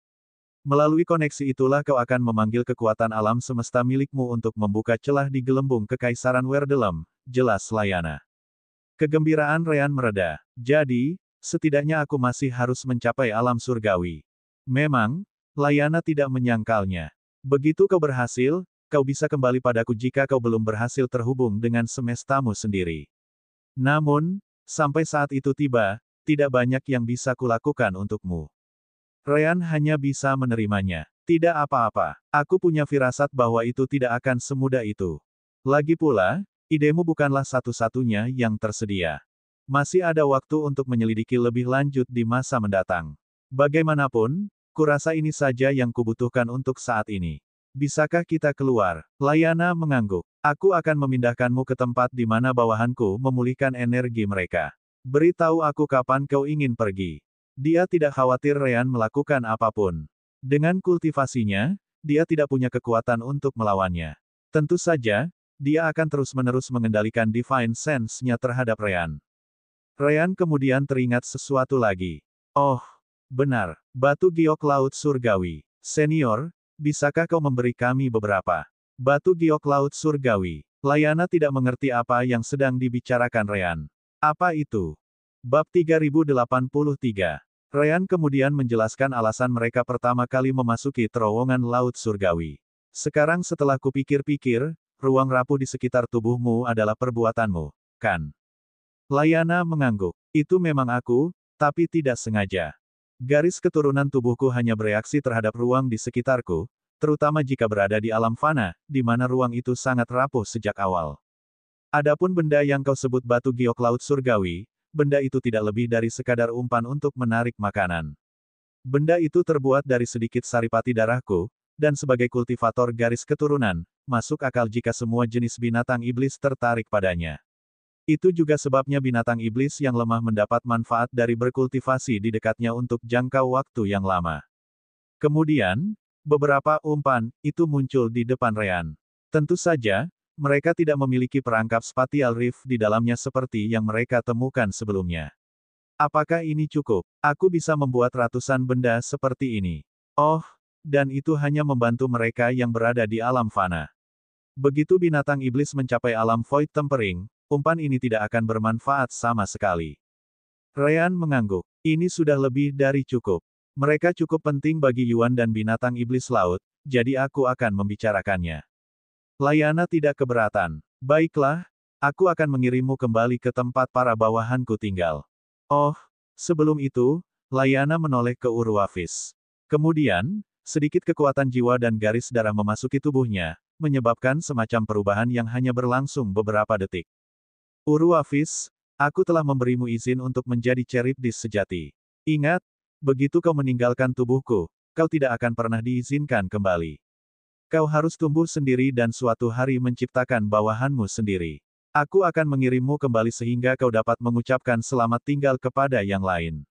Melalui koneksi itulah kau akan memanggil kekuatan alam semesta milikmu untuk membuka celah di gelembung kekaisaran Werdelem, jelas Layana. Kegembiraan Ryan mereda. Jadi, setidaknya aku masih harus mencapai alam surgawi. Memang, Layana tidak menyangkalnya. Begitu kau berhasil, kau bisa kembali padaku jika kau belum berhasil terhubung dengan semestamu sendiri. Namun, sampai saat itu tiba, tidak banyak yang bisa kulakukan untukmu. Ryan hanya bisa menerimanya. Tidak apa-apa. Aku punya firasat bahwa itu tidak akan semudah itu. Lagi pula, idemu bukanlah satu-satunya yang tersedia. Masih ada waktu untuk menyelidiki lebih lanjut di masa mendatang. Bagaimanapun, kurasa ini saja yang kubutuhkan untuk saat ini. Bisakah kita keluar? Layana mengangguk. Aku akan memindahkanmu ke tempat di mana bawahanku memulihkan energi mereka. Beritahu aku kapan kau ingin pergi. Dia tidak khawatir Ryan melakukan apapun. Dengan kultivasinya, dia tidak punya kekuatan untuk melawannya. Tentu saja, dia akan terus-menerus mengendalikan Divine Sense-nya terhadap Ryan. Ryan kemudian teringat sesuatu lagi. Oh, benar, batu giok laut surgawi. Senior, bisakah kau memberi kami beberapa? Batu giok laut surgawi. Layana tidak mengerti apa yang sedang dibicarakan Ryan. Apa itu? Bab 3083. Ryan kemudian menjelaskan alasan mereka pertama kali memasuki terowongan laut surgawi. Sekarang setelah kupikir-pikir, ruang rapuh di sekitar tubuhmu adalah perbuatanmu, kan? Layana mengangguk. Itu memang aku, tapi tidak sengaja. Garis keturunan tubuhku hanya bereaksi terhadap ruang di sekitarku, terutama jika berada di alam fana, di mana ruang itu sangat rapuh sejak awal. Adapun benda yang kau sebut batu giok laut surgawi, benda itu tidak lebih dari sekadar umpan untuk menarik makanan. Benda itu terbuat dari sedikit saripati darahku, dan sebagai kultivator garis keturunan, masuk akal jika semua jenis binatang iblis tertarik padanya. Itu juga sebabnya binatang iblis yang lemah mendapat manfaat dari berkultivasi di dekatnya untuk jangka waktu yang lama. Kemudian, beberapa umpan itu muncul di depan Ryan. Tentu saja, mereka tidak memiliki perangkap spatial rift di dalamnya seperti yang mereka temukan sebelumnya. Apakah ini cukup? Aku bisa membuat ratusan benda seperti ini. Oh, dan itu hanya membantu mereka yang berada di alam fana. Begitu binatang iblis mencapai alam void tempering, umpan ini tidak akan bermanfaat sama sekali. Ryan mengangguk. Ini sudah lebih dari cukup. Mereka cukup penting bagi Yuan dan binatang iblis laut, jadi aku akan membicarakannya. Layana tidak keberatan. Baiklah, aku akan mengirimmu kembali ke tempat para bawahanku tinggal. Oh, sebelum itu, Layana menoleh ke Urwafis. Kemudian, sedikit kekuatan jiwa dan garis darah memasuki tubuhnya, menyebabkan semacam perubahan yang hanya berlangsung beberapa detik. Urwafis, aku telah memberimu izin untuk menjadi Charybdis sejati. Ingat, begitu kau meninggalkan tubuhku, kau tidak akan pernah diizinkan kembali. Kau harus tumbuh sendiri dan suatu hari menciptakan bawahanmu sendiri. Aku akan mengirimmu kembali sehingga kau dapat mengucapkan selamat tinggal kepada yang lain.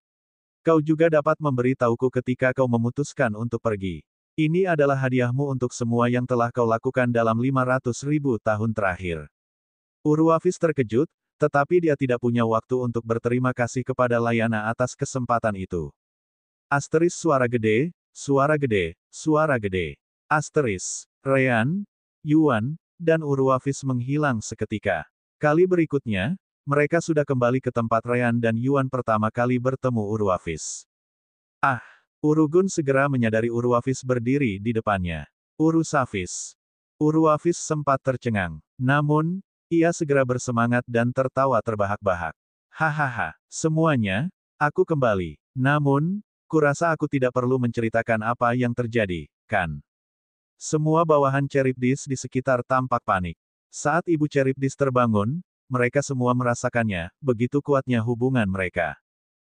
Kau juga dapat memberi tauku ketika kau memutuskan untuk pergi. Ini adalah hadiahmu untuk semua yang telah kau lakukan dalam 500.000 tahun terakhir. Urwafis terkejut, tetapi dia tidak punya waktu untuk berterima kasih kepada Layana atas kesempatan itu. Asteris suara gede, suara gede, suara gede. Asteris, Ryan, Yuan, dan Urwafis menghilang seketika. Kali berikutnya, mereka sudah kembali ke tempat Ryan dan Yuan pertama kali bertemu Urwafis. Ah! Urugun segera menyadari Urwafis berdiri di depannya. Urusafis. Urwafis sempat tercengang. Namun, ia segera bersemangat dan tertawa terbahak-bahak. Hahaha, semuanya, aku kembali. Namun, kurasa aku tidak perlu menceritakan apa yang terjadi, kan? Semua bawahan Charybdis di sekitar tampak panik. Saat Ibu Charybdis terbangun, mereka semua merasakannya, begitu kuatnya hubungan mereka.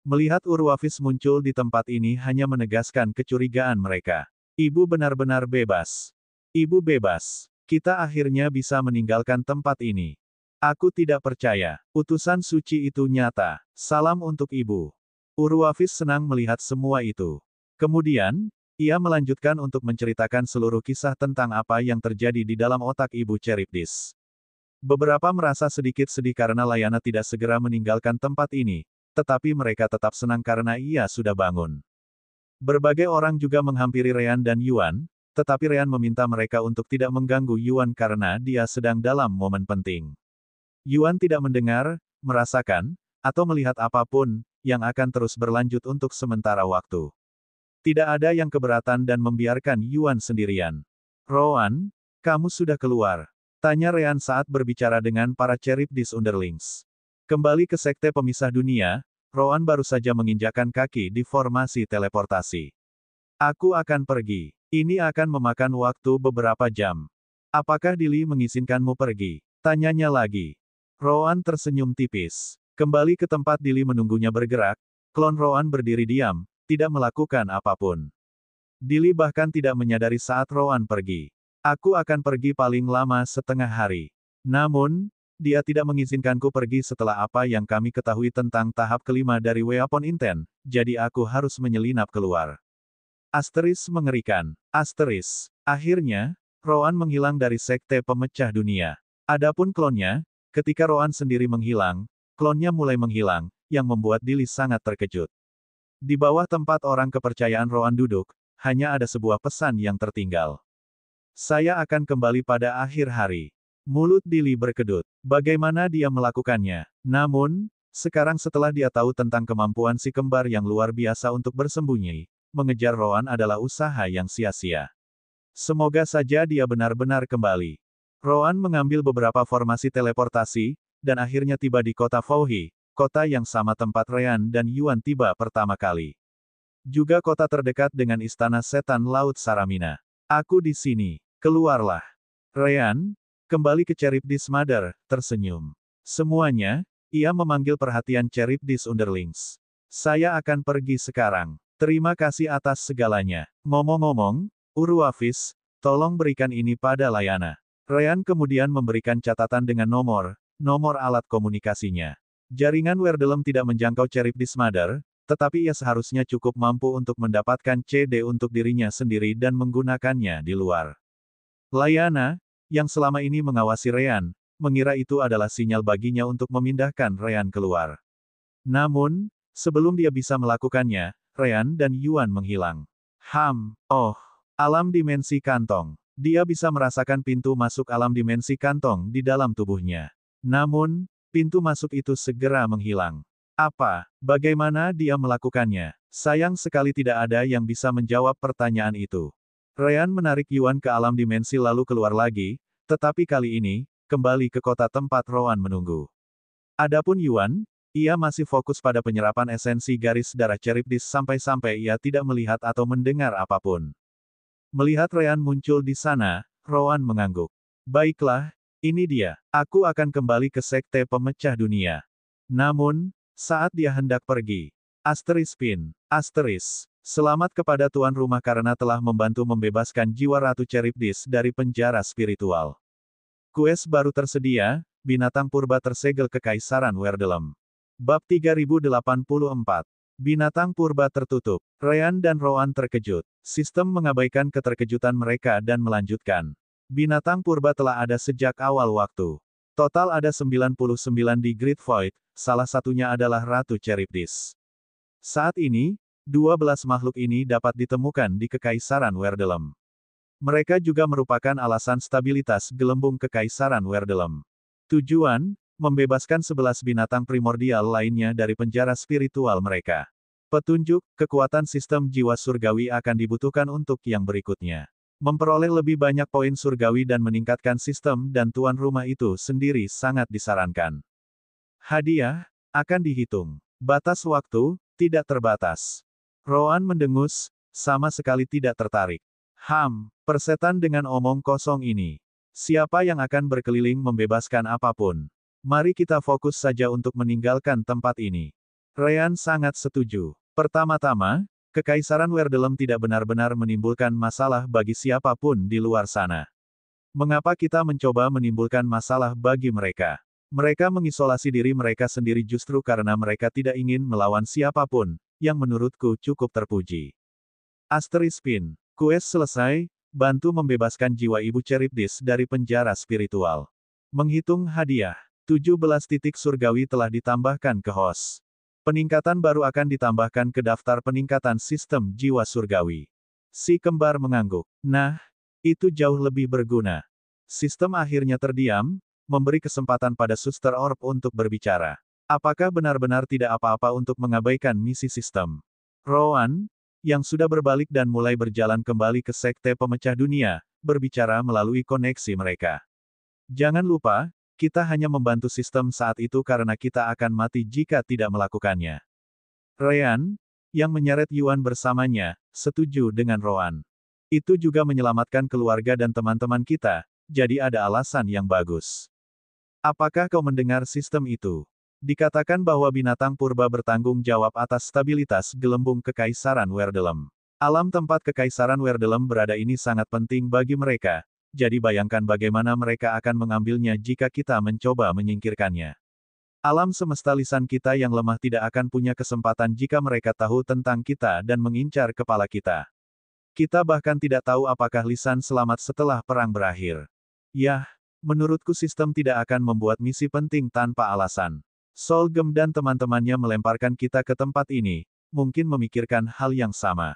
Melihat Urwafis muncul di tempat ini hanya menegaskan kecurigaan mereka. Ibu benar-benar bebas. Ibu bebas. Kita akhirnya bisa meninggalkan tempat ini. Aku tidak percaya. Utusan suci itu nyata. Salam untuk Ibu. Urwafis senang melihat semua itu. Kemudian, ia melanjutkan untuk menceritakan seluruh kisah tentang apa yang terjadi di dalam otak Ibu Charybdis. Beberapa merasa sedikit sedih karena Layana tidak segera meninggalkan tempat ini, tetapi mereka tetap senang karena ia sudah bangun. Berbagai orang juga menghampiri Ryan dan Yuan, tetapi Ryan meminta mereka untuk tidak mengganggu Yuan karena dia sedang dalam momen penting. Yuan tidak mendengar, merasakan, atau melihat apapun, yang akan terus berlanjut untuk sementara waktu. Tidak ada yang keberatan dan membiarkan Yuan sendirian. Rowan, kamu sudah keluar. Tanya Ryan saat berbicara dengan para Charybdis Underlings. Kembali ke Sekte Pemisah Dunia, Rowan baru saja menginjakkan kaki di formasi teleportasi. Aku akan pergi. Ini akan memakan waktu beberapa jam. Apakah Dili mengizinkanmu pergi? Tanyanya lagi. Rowan tersenyum tipis. Kembali ke tempat Dili menunggunya bergerak, klon Rowan berdiri diam, tidak melakukan apapun. Dili bahkan tidak menyadari saat Rowan pergi. Aku akan pergi paling lama setengah hari. Namun, dia tidak mengizinkanku pergi setelah apa yang kami ketahui tentang tahap kelima dari Weapon Intent, jadi aku harus menyelinap keluar. Asteris mengerikan. Asteris. Akhirnya, Rowan menghilang dari Sekte Pemecah Dunia. Adapun klonnya, ketika Rowan sendiri menghilang, klonnya mulai menghilang, yang membuat Dili sangat terkejut. Di bawah tempat orang kepercayaan Rowan duduk, hanya ada sebuah pesan yang tertinggal. Saya akan kembali pada akhir hari. Mulut Dili berkedut. Bagaimana dia melakukannya? Namun, sekarang setelah dia tahu tentang kemampuan si kembar yang luar biasa untuk bersembunyi, mengejar Rowan adalah usaha yang sia-sia. Semoga saja dia benar-benar kembali. Rowan mengambil beberapa formasi teleportasi, dan akhirnya tiba di kota Fauhi, kota yang sama tempat Ryan dan Yuan tiba pertama kali. Juga kota terdekat dengan istana setan laut Saramina. Aku di sini. Keluarlah. Ryan, kembali ke Charybdis Mother, tersenyum. Semuanya, ia memanggil perhatian Charybdis Underlings. Saya akan pergi sekarang. Terima kasih atas segalanya. Ngomong-ngomong, Urwafis, tolong berikan ini pada Layana. Ryan kemudian memberikan catatan dengan nomor alat komunikasinya. Jaringan Werdelem tidak menjangkau Charybdis Mother, tetapi ia seharusnya cukup mampu untuk mendapatkan CD untuk dirinya sendiri dan menggunakannya di luar. Layana, yang selama ini mengawasi Ryan, mengira itu adalah sinyal baginya untuk memindahkan Ryan keluar. Namun, sebelum dia bisa melakukannya, Ryan dan Yuan menghilang. Oh, alam dimensi kantong. Dia bisa merasakan pintu masuk alam dimensi kantong di dalam tubuhnya. Namun, pintu masuk itu segera menghilang. Bagaimana dia melakukannya? Sayang sekali tidak ada yang bisa menjawab pertanyaan itu. Ryan menarik Yuan ke alam dimensi lalu keluar lagi, tetapi kali ini, kembali ke kota tempat Rowan menunggu. Adapun Yuan, ia masih fokus pada penyerapan esensi garis darah Charybdis sampai-sampai ia tidak melihat atau mendengar apapun. Melihat Ryan muncul di sana, Rowan mengangguk. Baiklah, ini dia. Aku akan kembali ke Sekte Pemecah Dunia. Namun, saat dia hendak pergi, selamat kepada tuan rumah karena telah membantu membebaskan jiwa Ratu Charybdis dari penjara spiritual. Quest baru tersedia, binatang purba tersegel Kekaisaran Werdelem. Bab 3084. Binatang purba tertutup. Ryan dan Rowan terkejut. Sistem mengabaikan keterkejutan mereka dan melanjutkan. Binatang purba telah ada sejak awal waktu. Total ada 99 di Great Void, salah satunya adalah Ratu Charybdis. Saat ini, 12 makhluk ini dapat ditemukan di Kekaisaran Werdelem. Mereka juga merupakan alasan stabilitas gelembung Kekaisaran Werdelem. Tujuan, membebaskan 11 binatang primordial lainnya dari penjara spiritual mereka. Petunjuk, kekuatan sistem jiwa surgawi akan dibutuhkan untuk yang berikutnya. Memperoleh lebih banyak poin surgawi dan meningkatkan sistem dan tuan rumah itu sendiri sangat disarankan. Hadiah, akan dihitung. Batas waktu, tidak terbatas. Rowan mendengus, sama sekali tidak tertarik. Persetan dengan omong kosong ini. Siapa yang akan berkeliling membebaskan apapun? Mari kita fokus saja untuk meninggalkan tempat ini. Ryan sangat setuju. Pertama-tama, Kekaisaran Werdelem tidak benar-benar menimbulkan masalah bagi siapapun di luar sana. Mengapa kita mencoba menimbulkan masalah bagi mereka? Mereka mengisolasi diri mereka sendiri justru karena mereka tidak ingin melawan siapapun, yang menurutku cukup terpuji. Quest selesai, bantu membebaskan jiwa Ibu Charybdis dari penjara spiritual. Menghitung hadiah. 17 titik surgawi telah ditambahkan ke host. Peningkatan baru akan ditambahkan ke daftar peningkatan sistem jiwa surgawi. Si kembar mengangguk. Nah, itu jauh lebih berguna. Sistem akhirnya terdiam, memberi kesempatan pada Suster Orb untuk berbicara. Apakah benar-benar tidak apa-apa untuk mengabaikan misi sistem? Rowan, yang sudah berbalik dan mulai berjalan kembali ke Sekte Pemecah Dunia, berbicara melalui koneksi mereka. Jangan lupa, kita hanya membantu sistem saat itu karena kita akan mati jika tidak melakukannya. Ryan, yang menyeret Yuan bersamanya, setuju dengan Rowan. Itu juga menyelamatkan keluarga dan teman-teman kita, jadi ada alasan yang bagus. Apakah kau mendengar sistem itu? Dikatakan bahwa binatang purba bertanggung jawab atas stabilitas gelembung Kekaisaran Werdelem. Alam tempat Kekaisaran Werdelem berada ini sangat penting bagi mereka, jadi bayangkan bagaimana mereka akan mengambilnya jika kita mencoba menyingkirkannya. Alam semesta lisan kita yang lemah tidak akan punya kesempatan jika mereka tahu tentang kita dan mengincar kepala kita. Kita bahkan tidak tahu apakah lisan selamat setelah perang berakhir. Yah, menurutku sistem tidak akan membuat misi penting tanpa alasan. Solgem dan teman-temannya melemparkan kita ke tempat ini, mungkin memikirkan hal yang sama.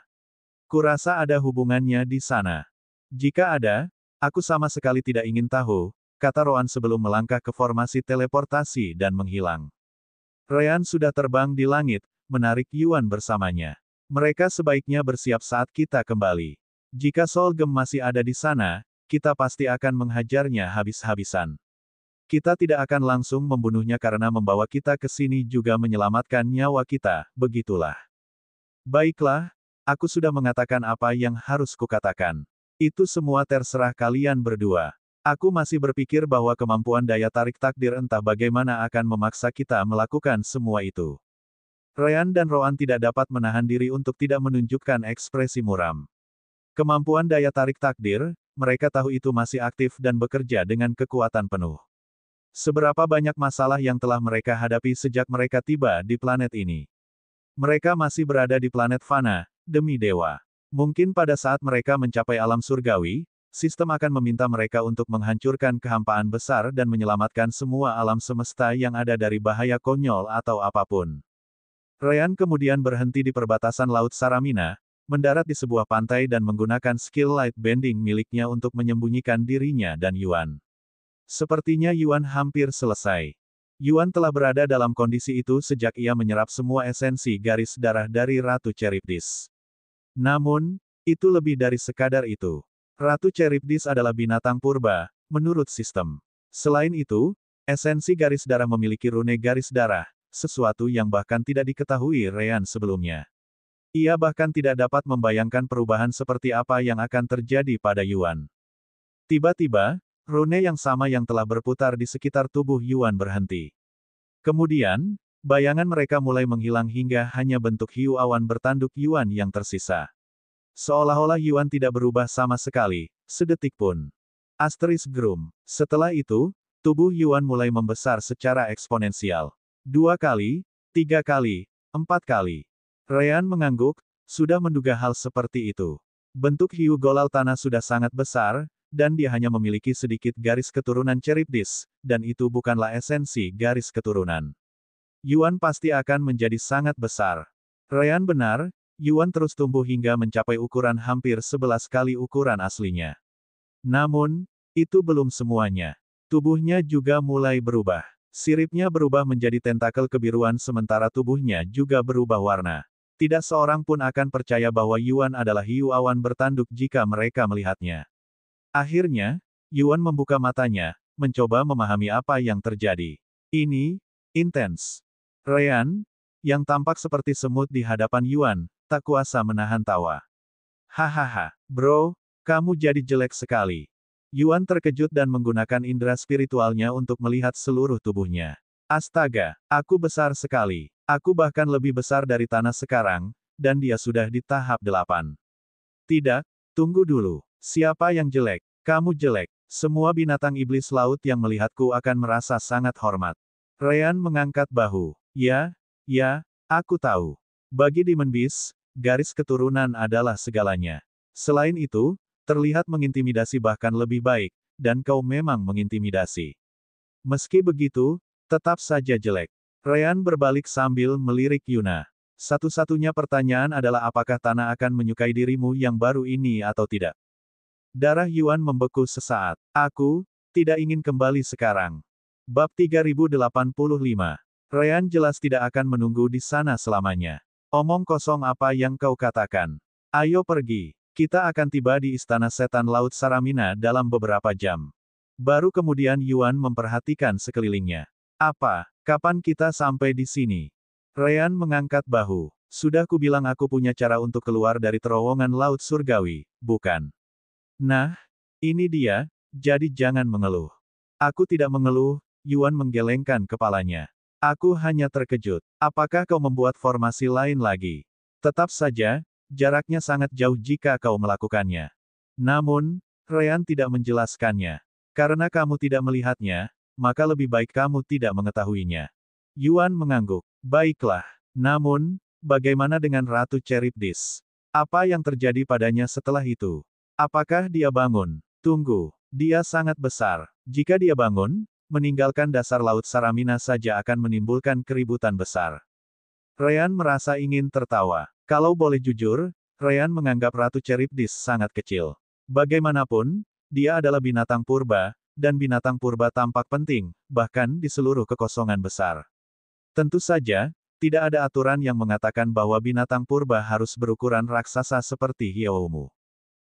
Kurasa ada hubungannya di sana. Jika ada, aku sama sekali tidak ingin tahu, kata Rowan sebelum melangkah ke formasi teleportasi dan menghilang. Ryan sudah terbang di langit, menarik Yuan bersamanya. Mereka sebaiknya bersiap saat kita kembali. Jika Solgem masih ada di sana, kita pasti akan menghajarnya habis-habisan. Kita tidak akan langsung membunuhnya karena membawa kita ke sini juga menyelamatkan nyawa kita, begitulah. Baiklah, aku sudah mengatakan apa yang harus kukatakan. Itu semua terserah kalian berdua. Aku masih berpikir bahwa kemampuan daya tarik takdir entah bagaimana akan memaksa kita melakukan semua itu. Ryan dan Rowan tidak dapat menahan diri untuk tidak menunjukkan ekspresi muram. Kemampuan daya tarik takdir, mereka tahu itu masih aktif dan bekerja dengan kekuatan penuh. Seberapa banyak masalah yang telah mereka hadapi sejak mereka tiba di planet ini. Mereka masih berada di planet fana, demi dewa. Mungkin pada saat mereka mencapai alam surgawi, sistem akan meminta mereka untuk menghancurkan kehampaan besar dan menyelamatkan semua alam semesta yang ada dari bahaya konyol atau apapun. Ryan kemudian berhenti di perbatasan Laut Saramina, mendarat di sebuah pantai dan menggunakan skill light bending miliknya untuk menyembunyikan dirinya dan Yuan. Sepertinya Yuan hampir selesai. Yuan telah berada dalam kondisi itu sejak ia menyerap semua esensi garis darah dari Ratu Charybdis. Namun, itu lebih dari sekadar itu. Ratu Charybdis adalah binatang purba, menurut sistem. Selain itu, esensi garis darah memiliki rune garis darah, sesuatu yang bahkan tidak diketahui Ryan sebelumnya. Ia bahkan tidak dapat membayangkan perubahan seperti apa yang akan terjadi pada Yuan. Tiba-tiba, rune yang sama yang telah berputar di sekitar tubuh Yuan berhenti. Kemudian, bayangan mereka mulai menghilang hingga hanya bentuk hiu awan bertanduk Yuan yang tersisa. Seolah-olah Yuan tidak berubah sama sekali, sedetik pun. Asterisk Grum. Setelah itu, tubuh Yuan mulai membesar secara eksponensial. 2 kali, 3 kali, 4 kali. Ryan mengangguk, sudah menduga hal seperti itu. Bentuk hiu golal tanah sudah sangat besar, dan dia hanya memiliki sedikit garis keturunan Charybdis, dan itu bukanlah esensi garis keturunan. Yuan pasti akan menjadi sangat besar. Ryan benar, Yuan terus tumbuh hingga mencapai ukuran hampir 11 kali ukuran aslinya. Namun, itu belum semuanya. Tubuhnya juga mulai berubah. Siripnya berubah menjadi tentakel kebiruan sementara tubuhnya juga berubah warna. Tidak seorang pun akan percaya bahwa Yuan adalah hiu awan bertanduk jika mereka melihatnya. Akhirnya, Yuan membuka matanya, mencoba memahami apa yang terjadi. Ini, intens. Ryan, yang tampak seperti semut di hadapan Yuan, tak kuasa menahan tawa. Hahaha, bro, kamu jadi jelek sekali. Yuan terkejut dan menggunakan indera spiritualnya untuk melihat seluruh tubuhnya. Astaga, aku besar sekali. Aku bahkan lebih besar dari tanah sekarang, dan dia sudah di tahap 8. Tidak, tunggu dulu. Siapa yang jelek? Kamu jelek. Semua binatang iblis laut yang melihatku akan merasa sangat hormat. Ryan mengangkat bahu. Ya, aku tahu. Bagi Demon Beast, garis keturunan adalah segalanya. Selain itu, terlihat mengintimidasi bahkan lebih baik, dan kau memang mengintimidasi. Meski begitu, tetap saja jelek. Ryan berbalik sambil melirik Yuna. Satu-satunya pertanyaan adalah apakah tanah akan menyukai dirimu yang baru ini atau tidak. Darah Yuan membeku sesaat. Aku, tidak ingin kembali sekarang. Bab 3085. Ryan jelas tidak akan menunggu di sana selamanya. Omong kosong apa yang kau katakan. Ayo pergi. Kita akan tiba di Istana Setan Laut Saramina dalam beberapa jam. Baru kemudian Yuan memperhatikan sekelilingnya. Apa? Kapan kita sampai di sini? Ryan mengangkat bahu. Sudah kubilang aku punya cara untuk keluar dari terowongan Laut Surgawi, bukan? Nah, ini dia, jadi jangan mengeluh. Aku tidak mengeluh, Yuan menggelengkan kepalanya. Aku hanya terkejut. Apakah kau membuat formasi lain lagi? Tetap saja, jaraknya sangat jauh jika kau melakukannya. Namun, Ryan tidak menjelaskannya. Karena kamu tidak melihatnya, maka lebih baik kamu tidak mengetahuinya. Yuan mengangguk. Baiklah. Namun, bagaimana dengan Ratu Charybdis? Apa yang terjadi padanya setelah itu? Apakah dia bangun? Tunggu. Dia sangat besar. Jika dia bangun, meninggalkan dasar Laut Saramina saja akan menimbulkan keributan besar. Ryan merasa ingin tertawa. Kalau boleh jujur, Ryan menganggap Ratu Charybdis sangat kecil. Bagaimanapun, dia adalah binatang purba, dan binatang purba tampak penting, bahkan di seluruh kekosongan besar. Tentu saja, tidak ada aturan yang mengatakan bahwa binatang purba harus berukuran raksasa seperti hiumu.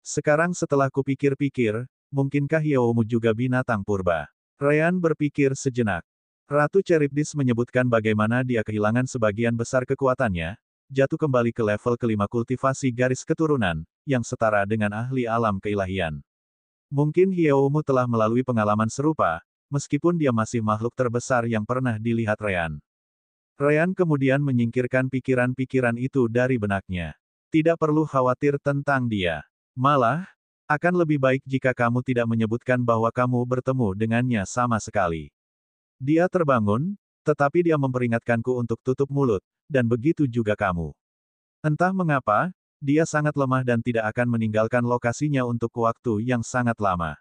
Sekarang setelah kupikir-pikir, mungkinkah hiumu juga binatang purba? Ryan berpikir sejenak. Ratu Charybdis menyebutkan bagaimana dia kehilangan sebagian besar kekuatannya, jatuh kembali ke level kelima kultivasi garis keturunan, yang setara dengan ahli alam keilahian. Mungkin hiumu telah melalui pengalaman serupa, meskipun dia masih makhluk terbesar yang pernah dilihat Ryan. Ryan kemudian menyingkirkan pikiran-pikiran itu dari benaknya. Tidak perlu khawatir tentang dia. Malah, akan lebih baik jika kamu tidak menyebutkan bahwa kamu bertemu dengannya sama sekali. Dia terbangun, tetapi dia memperingatkanku untuk tutup mulut, dan begitu juga kamu. Entah mengapa, dia sangat lemah dan tidak akan meninggalkan lokasinya untuk waktu yang sangat lama.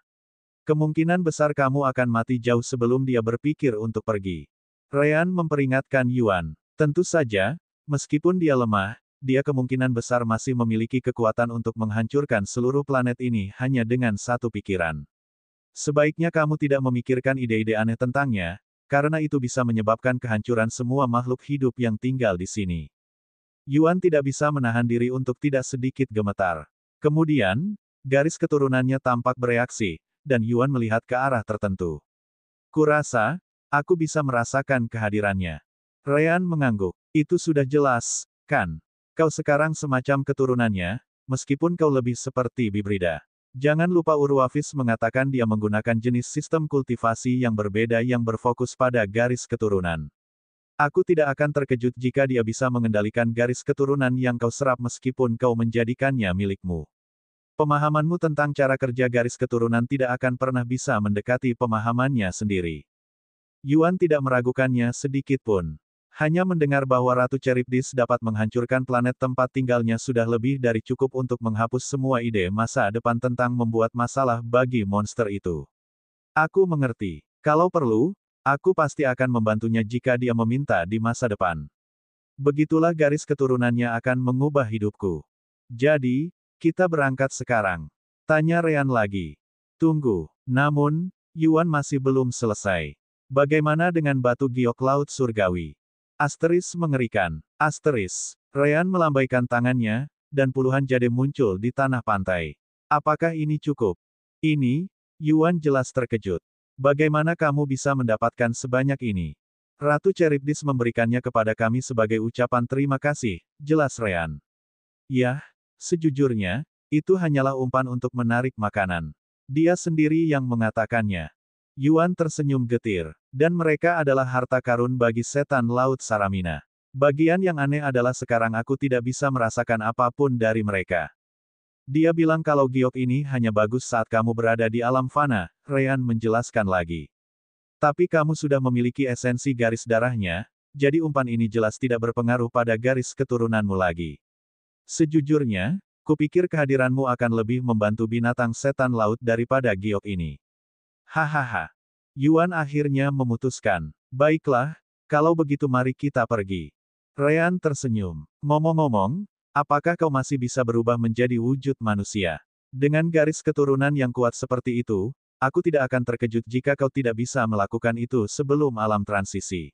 Kemungkinan besar kamu akan mati jauh sebelum dia berpikir untuk pergi. Ryan memperingatkan Yuan. Tentu saja, meskipun dia lemah, dia kemungkinan besar masih memiliki kekuatan untuk menghancurkan seluruh planet ini hanya dengan satu pikiran. Sebaiknya kamu tidak memikirkan ide-ide aneh tentangnya, karena itu bisa menyebabkan kehancuran semua makhluk hidup yang tinggal di sini. Yuan tidak bisa menahan diri untuk tidak sedikit gemetar. Kemudian, garis keturunannya tampak bereaksi, dan Yuan melihat ke arah tertentu. Kurasa, aku bisa merasakan kehadirannya. Ryan mengangguk. Itu sudah jelas, kan? Kau sekarang semacam keturunannya, meskipun kau lebih seperti Bibrida. Jangan lupa Urwafis mengatakan dia menggunakan jenis sistem kultivasi yang berbeda yang berfokus pada garis keturunan. Aku tidak akan terkejut jika dia bisa mengendalikan garis keturunan yang kau serap meskipun kau menjadikannya milikmu. Pemahamanmu tentang cara kerja garis keturunan tidak akan pernah bisa mendekati pemahamannya sendiri. Yuan tidak meragukannya sedikit pun. Hanya mendengar bahwa Ratu Charybdis dapat menghancurkan planet tempat tinggalnya sudah lebih dari cukup untuk menghapus semua ide masa depan tentang membuat masalah bagi monster itu. Aku mengerti. Kalau perlu, aku pasti akan membantunya jika dia meminta di masa depan. Begitulah garis keturunannya akan mengubah hidupku. Jadi, kita berangkat sekarang. Tanya Ryan lagi. Tunggu. Namun, Yuan masih belum selesai. Bagaimana dengan batu giok laut surgawi? Asteris mengerikan. Asteris. Ryan melambaikan tangannya, dan puluhan jade muncul di tanah pantai. Apakah ini cukup? Ini, Yuan jelas terkejut. Bagaimana kamu bisa mendapatkan sebanyak ini? Ratu Charybdis memberikannya kepada kami sebagai ucapan terima kasih, jelas Ryan. Yah, sejujurnya, itu hanyalah umpan untuk menarik makanan. Dia sendiri yang mengatakannya. Yuan tersenyum getir. Dan mereka adalah harta karun bagi setan laut Saramina. Bagian yang aneh adalah sekarang aku tidak bisa merasakan apapun dari mereka. Dia bilang kalau giok ini hanya bagus saat kamu berada di alam fana, Ryan menjelaskan lagi. Tapi kamu sudah memiliki esensi garis darahnya, jadi umpan ini jelas tidak berpengaruh pada garis keturunanmu lagi. Sejujurnya, kupikir kehadiranmu akan lebih membantu binatang setan laut daripada giok ini. Hahaha. Yuan akhirnya memutuskan. Baiklah, kalau begitu mari kita pergi. Ryan tersenyum. Ngomong-ngomong, apakah kau masih bisa berubah menjadi wujud manusia? Dengan garis keturunan yang kuat seperti itu, aku tidak akan terkejut jika kau tidak bisa melakukan itu sebelum alam transisi.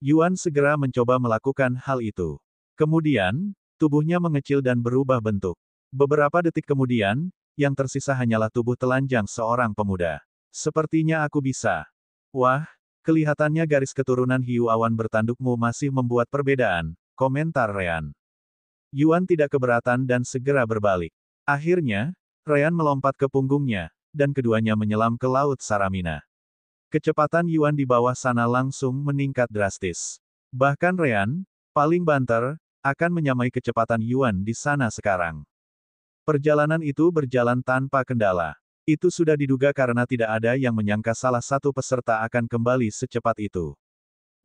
Yuan segera mencoba melakukan hal itu. Kemudian, tubuhnya mengecil dan berubah bentuk. Beberapa detik kemudian, yang tersisa hanyalah tubuh telanjang seorang pemuda. Sepertinya aku bisa. Wah, kelihatannya garis keturunan hiu awan bertandukmu masih membuat perbedaan, komentar Ryan. Yuan tidak keberatan dan segera berbalik. Akhirnya, Ryan melompat ke punggungnya, dan keduanya menyelam ke laut Saramina. Kecepatan Yuan di bawah sana langsung meningkat drastis. Bahkan Ryan, paling banter, akan menyamai kecepatan Yuan di sana sekarang. Perjalanan itu berjalan tanpa kendala. Itu sudah diduga karena tidak ada yang menyangka salah satu peserta akan kembali secepat itu.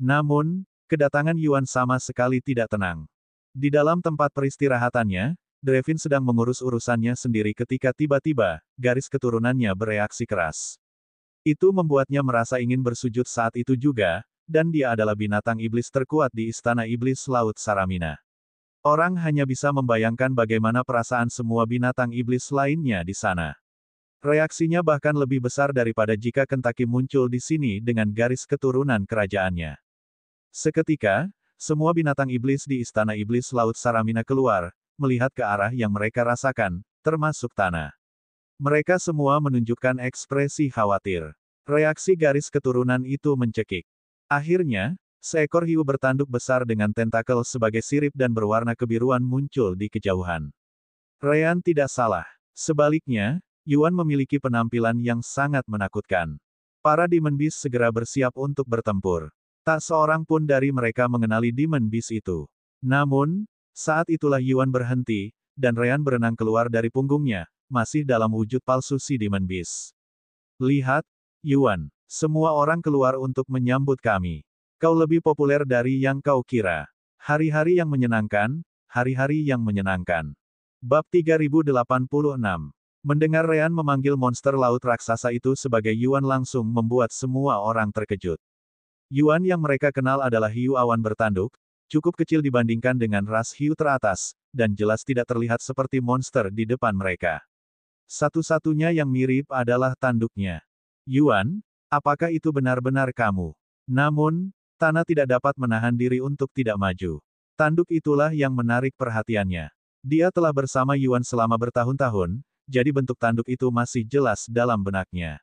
Namun, kedatangan Yuan sama sekali tidak tenang. Di dalam tempat peristirahatannya, Drevin sedang mengurus urusannya sendiri ketika tiba-tiba, garis keturunannya bereaksi keras. Itu membuatnya merasa ingin bersujud saat itu juga, dan dia adalah binatang iblis terkuat di Istana Iblis Laut Saramina. Orang hanya bisa membayangkan bagaimana perasaan semua binatang iblis lainnya di sana. Reaksinya bahkan lebih besar daripada jika Kentaki muncul di sini dengan garis keturunan kerajaannya. Seketika, semua binatang iblis di Istana Iblis Laut Saramina keluar, melihat ke arah yang mereka rasakan, termasuk tanah. Mereka semua menunjukkan ekspresi khawatir. Reaksi garis keturunan itu mencekik. Akhirnya, seekor hiu bertanduk besar dengan tentakel sebagai sirip dan berwarna kebiruan muncul di kejauhan. Ryan tidak salah. Sebaliknya, Yuan memiliki penampilan yang sangat menakutkan. Para Demon Beast segera bersiap untuk bertempur. Tak seorang pun dari mereka mengenali Demon Beast itu. Namun, saat itulah Yuan berhenti, dan Ryan berenang keluar dari punggungnya, masih dalam wujud palsu si Demon Beast. Lihat, Yuan, semua orang keluar untuk menyambut kami. Kau lebih populer dari yang kau kira. Hari-hari yang menyenangkan, hari-hari yang menyenangkan. Bab 3086. Mendengar Ryan memanggil monster laut raksasa itu sebagai Yuan langsung membuat semua orang terkejut. Yuan yang mereka kenal adalah hiu awan bertanduk, cukup kecil dibandingkan dengan ras hiu teratas, dan jelas tidak terlihat seperti monster di depan mereka. Satu-satunya yang mirip adalah tanduknya. Yuan, apakah itu benar-benar kamu? Namun, Tana tidak dapat menahan diri untuk tidak maju. Tanduk itulah yang menarik perhatiannya. Dia telah bersama Yuan selama bertahun-tahun, jadi bentuk tanduk itu masih jelas dalam benaknya.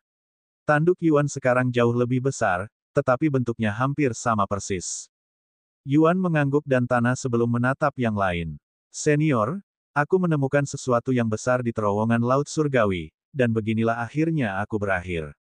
Tanduk Yuan sekarang jauh lebih besar, tetapi bentuknya hampir sama persis. Yuan mengangguk dan Tana sebelum menatap yang lain. Senior, aku menemukan sesuatu yang besar di terowongan Laut Surgawi, dan beginilah akhirnya aku berakhir.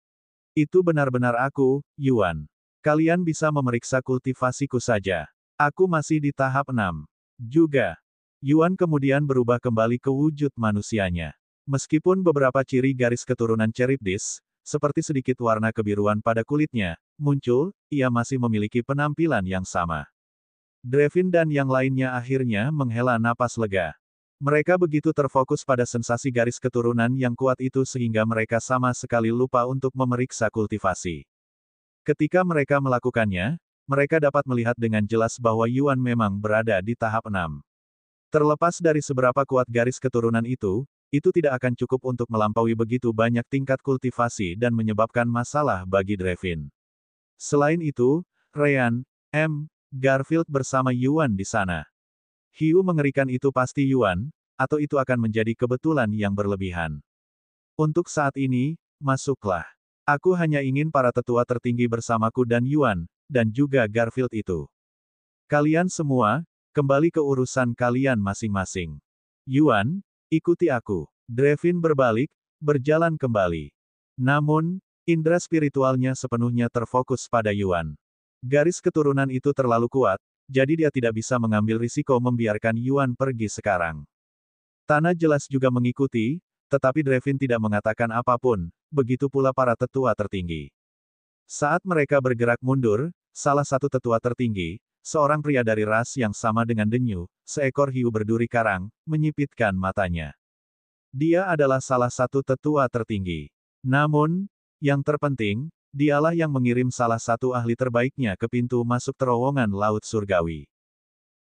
Itu benar-benar aku, Yuan. Kalian bisa memeriksa kultivasiku saja. Aku masih di tahap 6. Juga. Yuan kemudian berubah kembali ke wujud manusianya. Meskipun beberapa ciri garis keturunan Charybdis, seperti sedikit warna kebiruan pada kulitnya, muncul, ia masih memiliki penampilan yang sama. Drevin dan yang lainnya akhirnya menghela napas lega. Mereka begitu terfokus pada sensasi garis keturunan yang kuat itu sehingga mereka sama sekali lupa untuk memeriksa kultivasi. Ketika mereka melakukannya, mereka dapat melihat dengan jelas bahwa Yuan memang berada di tahap 6. Terlepas dari seberapa kuat garis keturunan itu tidak akan cukup untuk melampaui begitu banyak tingkat kultivasi dan menyebabkan masalah bagi Drevin. Selain itu, Ryan, Garfield bersama Yuan di sana. Hiu mengerikan itu pasti Yuan, atau itu akan menjadi kebetulan yang berlebihan. Untuk saat ini, masuklah. Aku hanya ingin para tetua tertinggi bersamaku dan Yuan, dan juga Garfield itu. Kalian semua, kembali ke urusan kalian masing-masing. Yuan, ikuti aku. Drevin berbalik, berjalan kembali. Namun, indera spiritualnya sepenuhnya terfokus pada Yuan. Garis keturunan itu terlalu kuat, jadi dia tidak bisa mengambil risiko membiarkan Yuan pergi sekarang. Tana jelas juga mengikuti, tetapi Drevin tidak mengatakan apapun, begitu pula para tetua tertinggi. Saat mereka bergerak mundur, salah satu tetua tertinggi, seorang pria dari ras yang sama dengan Denyu, seekor hiu berduri karang, menyipitkan matanya. Dia adalah salah satu tetua tertinggi. Namun, yang terpenting, dialah yang mengirim salah satu ahli terbaiknya ke pintu masuk terowongan Laut Surgawi.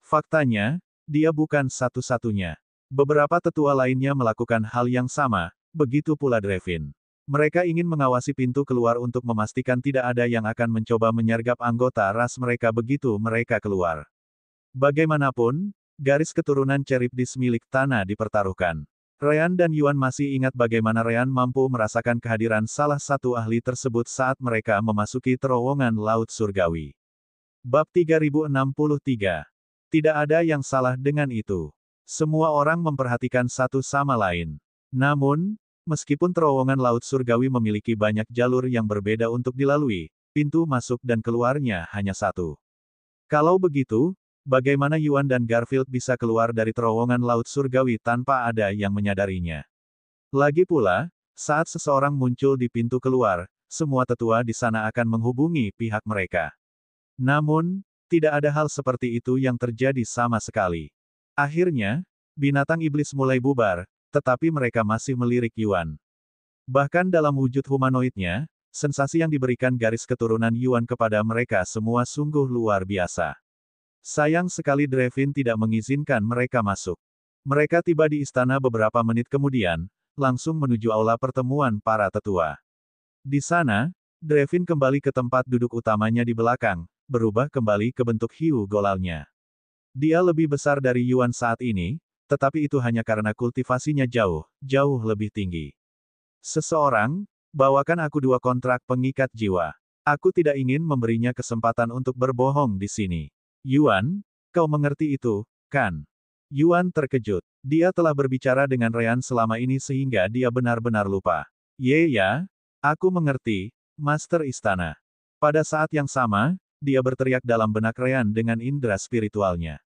Faktanya, dia bukan satu-satunya. Beberapa tetua lainnya melakukan hal yang sama, begitu pula Drevin. Mereka ingin mengawasi pintu keluar untuk memastikan tidak ada yang akan mencoba menyergap anggota ras mereka begitu mereka keluar. Bagaimanapun, garis keturunan Charybdis milik Tana dipertaruhkan. Ryan dan Yuan masih ingat bagaimana Ryan mampu merasakan kehadiran salah satu ahli tersebut saat mereka memasuki terowongan Laut Surgawi. Bab 3063. Tidak ada yang salah dengan itu. Semua orang memperhatikan satu sama lain. Namun, meskipun terowongan Laut Surgawi memiliki banyak jalur yang berbeda untuk dilalui, pintu masuk dan keluarnya hanya satu. Kalau begitu, bagaimana Yuan dan Garfield bisa keluar dari terowongan Laut Surgawi tanpa ada yang menyadarinya? Lagi pula, saat seseorang muncul di pintu keluar, semua tetua di sana akan menghubungi pihak mereka. Namun, tidak ada hal seperti itu yang terjadi sama sekali. Akhirnya, binatang iblis mulai bubar, tetapi mereka masih melirik Yuan. Bahkan dalam wujud humanoidnya, sensasi yang diberikan garis keturunan Yuan kepada mereka semua sungguh luar biasa. Sayang sekali Drevin tidak mengizinkan mereka masuk. Mereka tiba di istana beberapa menit kemudian, langsung menuju aula pertemuan para tetua. Di sana, Drevin kembali ke tempat duduk utamanya di belakang, berubah kembali ke bentuk hiu golalnya. Dia lebih besar dari Yuan saat ini, tetapi itu hanya karena kultivasinya jauh lebih tinggi. Seseorang, bawakan aku 2 kontrak pengikat jiwa. Aku tidak ingin memberinya kesempatan untuk berbohong di sini. Yuan, kau mengerti itu, kan? Yuan terkejut. Dia telah berbicara dengan Ryan selama ini sehingga dia benar-benar lupa. Ya, aku mengerti, Master Istana. Pada saat yang sama, dia berteriak dalam benak Ryan dengan indera spiritualnya.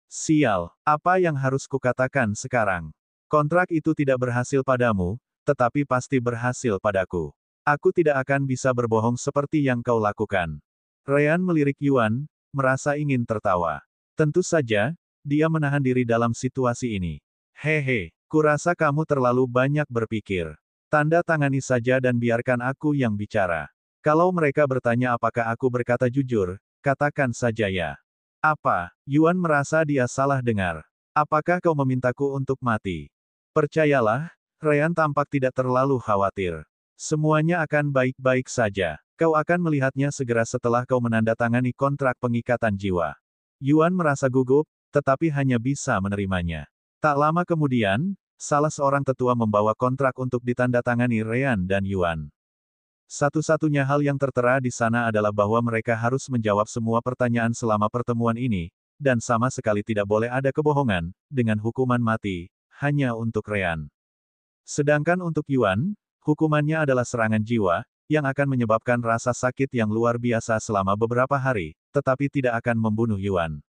Sial, apa yang harus kukatakan sekarang? Kontrak itu tidak berhasil padamu, tetapi pasti berhasil padaku. Aku tidak akan bisa berbohong seperti yang kau lakukan. Ryan melirik Yuan, merasa ingin tertawa. Tentu saja, dia menahan diri dalam situasi ini. Hehe, kurasa kamu terlalu banyak berpikir. Tanda tangani saja dan biarkan aku yang bicara. Kalau mereka bertanya apakah aku berkata jujur, katakan saja ya. Apa? Yuan merasa dia salah dengar. Apakah kau memintaku untuk mati? Percayalah, Ryan tampak tidak terlalu khawatir. Semuanya akan baik-baik saja. Kau akan melihatnya segera setelah kau menandatangani kontrak pengikatan jiwa. Yuan merasa gugup, tetapi hanya bisa menerimanya. Tak lama kemudian, salah seorang tetua membawa kontrak untuk ditandatangani Ryan dan Yuan. Satu-satunya hal yang tertera di sana adalah bahwa mereka harus menjawab semua pertanyaan selama pertemuan ini, dan sama sekali tidak boleh ada kebohongan, dengan hukuman mati, hanya untuk Ryan. Sedangkan untuk Yuan, hukumannya adalah serangan jiwa, yang akan menyebabkan rasa sakit yang luar biasa selama beberapa hari, tetapi tidak akan membunuh Yuan.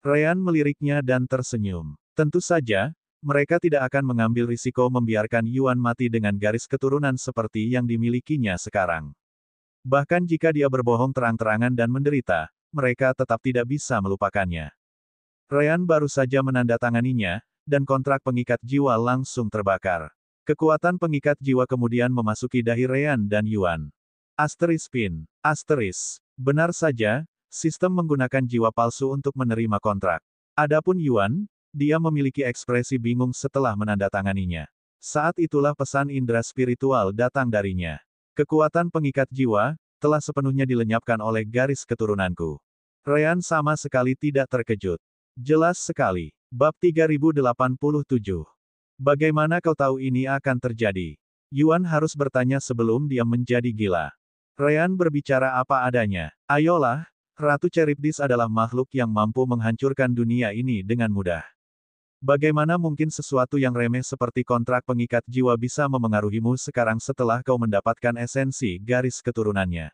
Ryan meliriknya dan tersenyum. Tentu saja, mereka tidak akan mengambil risiko membiarkan Yuan mati dengan garis keturunan seperti yang dimilikinya sekarang. Bahkan jika dia berbohong terang-terangan dan menderita, mereka tetap tidak bisa melupakannya. Ryan baru saja menandatanganinya, dan kontrak pengikat jiwa langsung terbakar. Kekuatan pengikat jiwa kemudian memasuki dahi Ryan dan Yuan. Asteris pin. Asteris. Benar saja, sistem menggunakan jiwa palsu untuk menerima kontrak. Adapun Yuan, dia memiliki ekspresi bingung setelah menandatanganinya. Saat itulah pesan indera spiritual datang darinya. Kekuatan pengikat jiwa, telah sepenuhnya dilenyapkan oleh garis keturunanku. Ryan sama sekali tidak terkejut. Jelas sekali. Bab 3087. Bagaimana kau tahu ini akan terjadi? Yuan harus bertanya sebelum dia menjadi gila. Ryan berbicara apa adanya. Ayolah, Ratu Charybdis adalah makhluk yang mampu menghancurkan dunia ini dengan mudah. Bagaimana mungkin sesuatu yang remeh seperti kontrak pengikat jiwa bisa memengaruhimu sekarang setelah kau mendapatkan esensi garis keturunannya?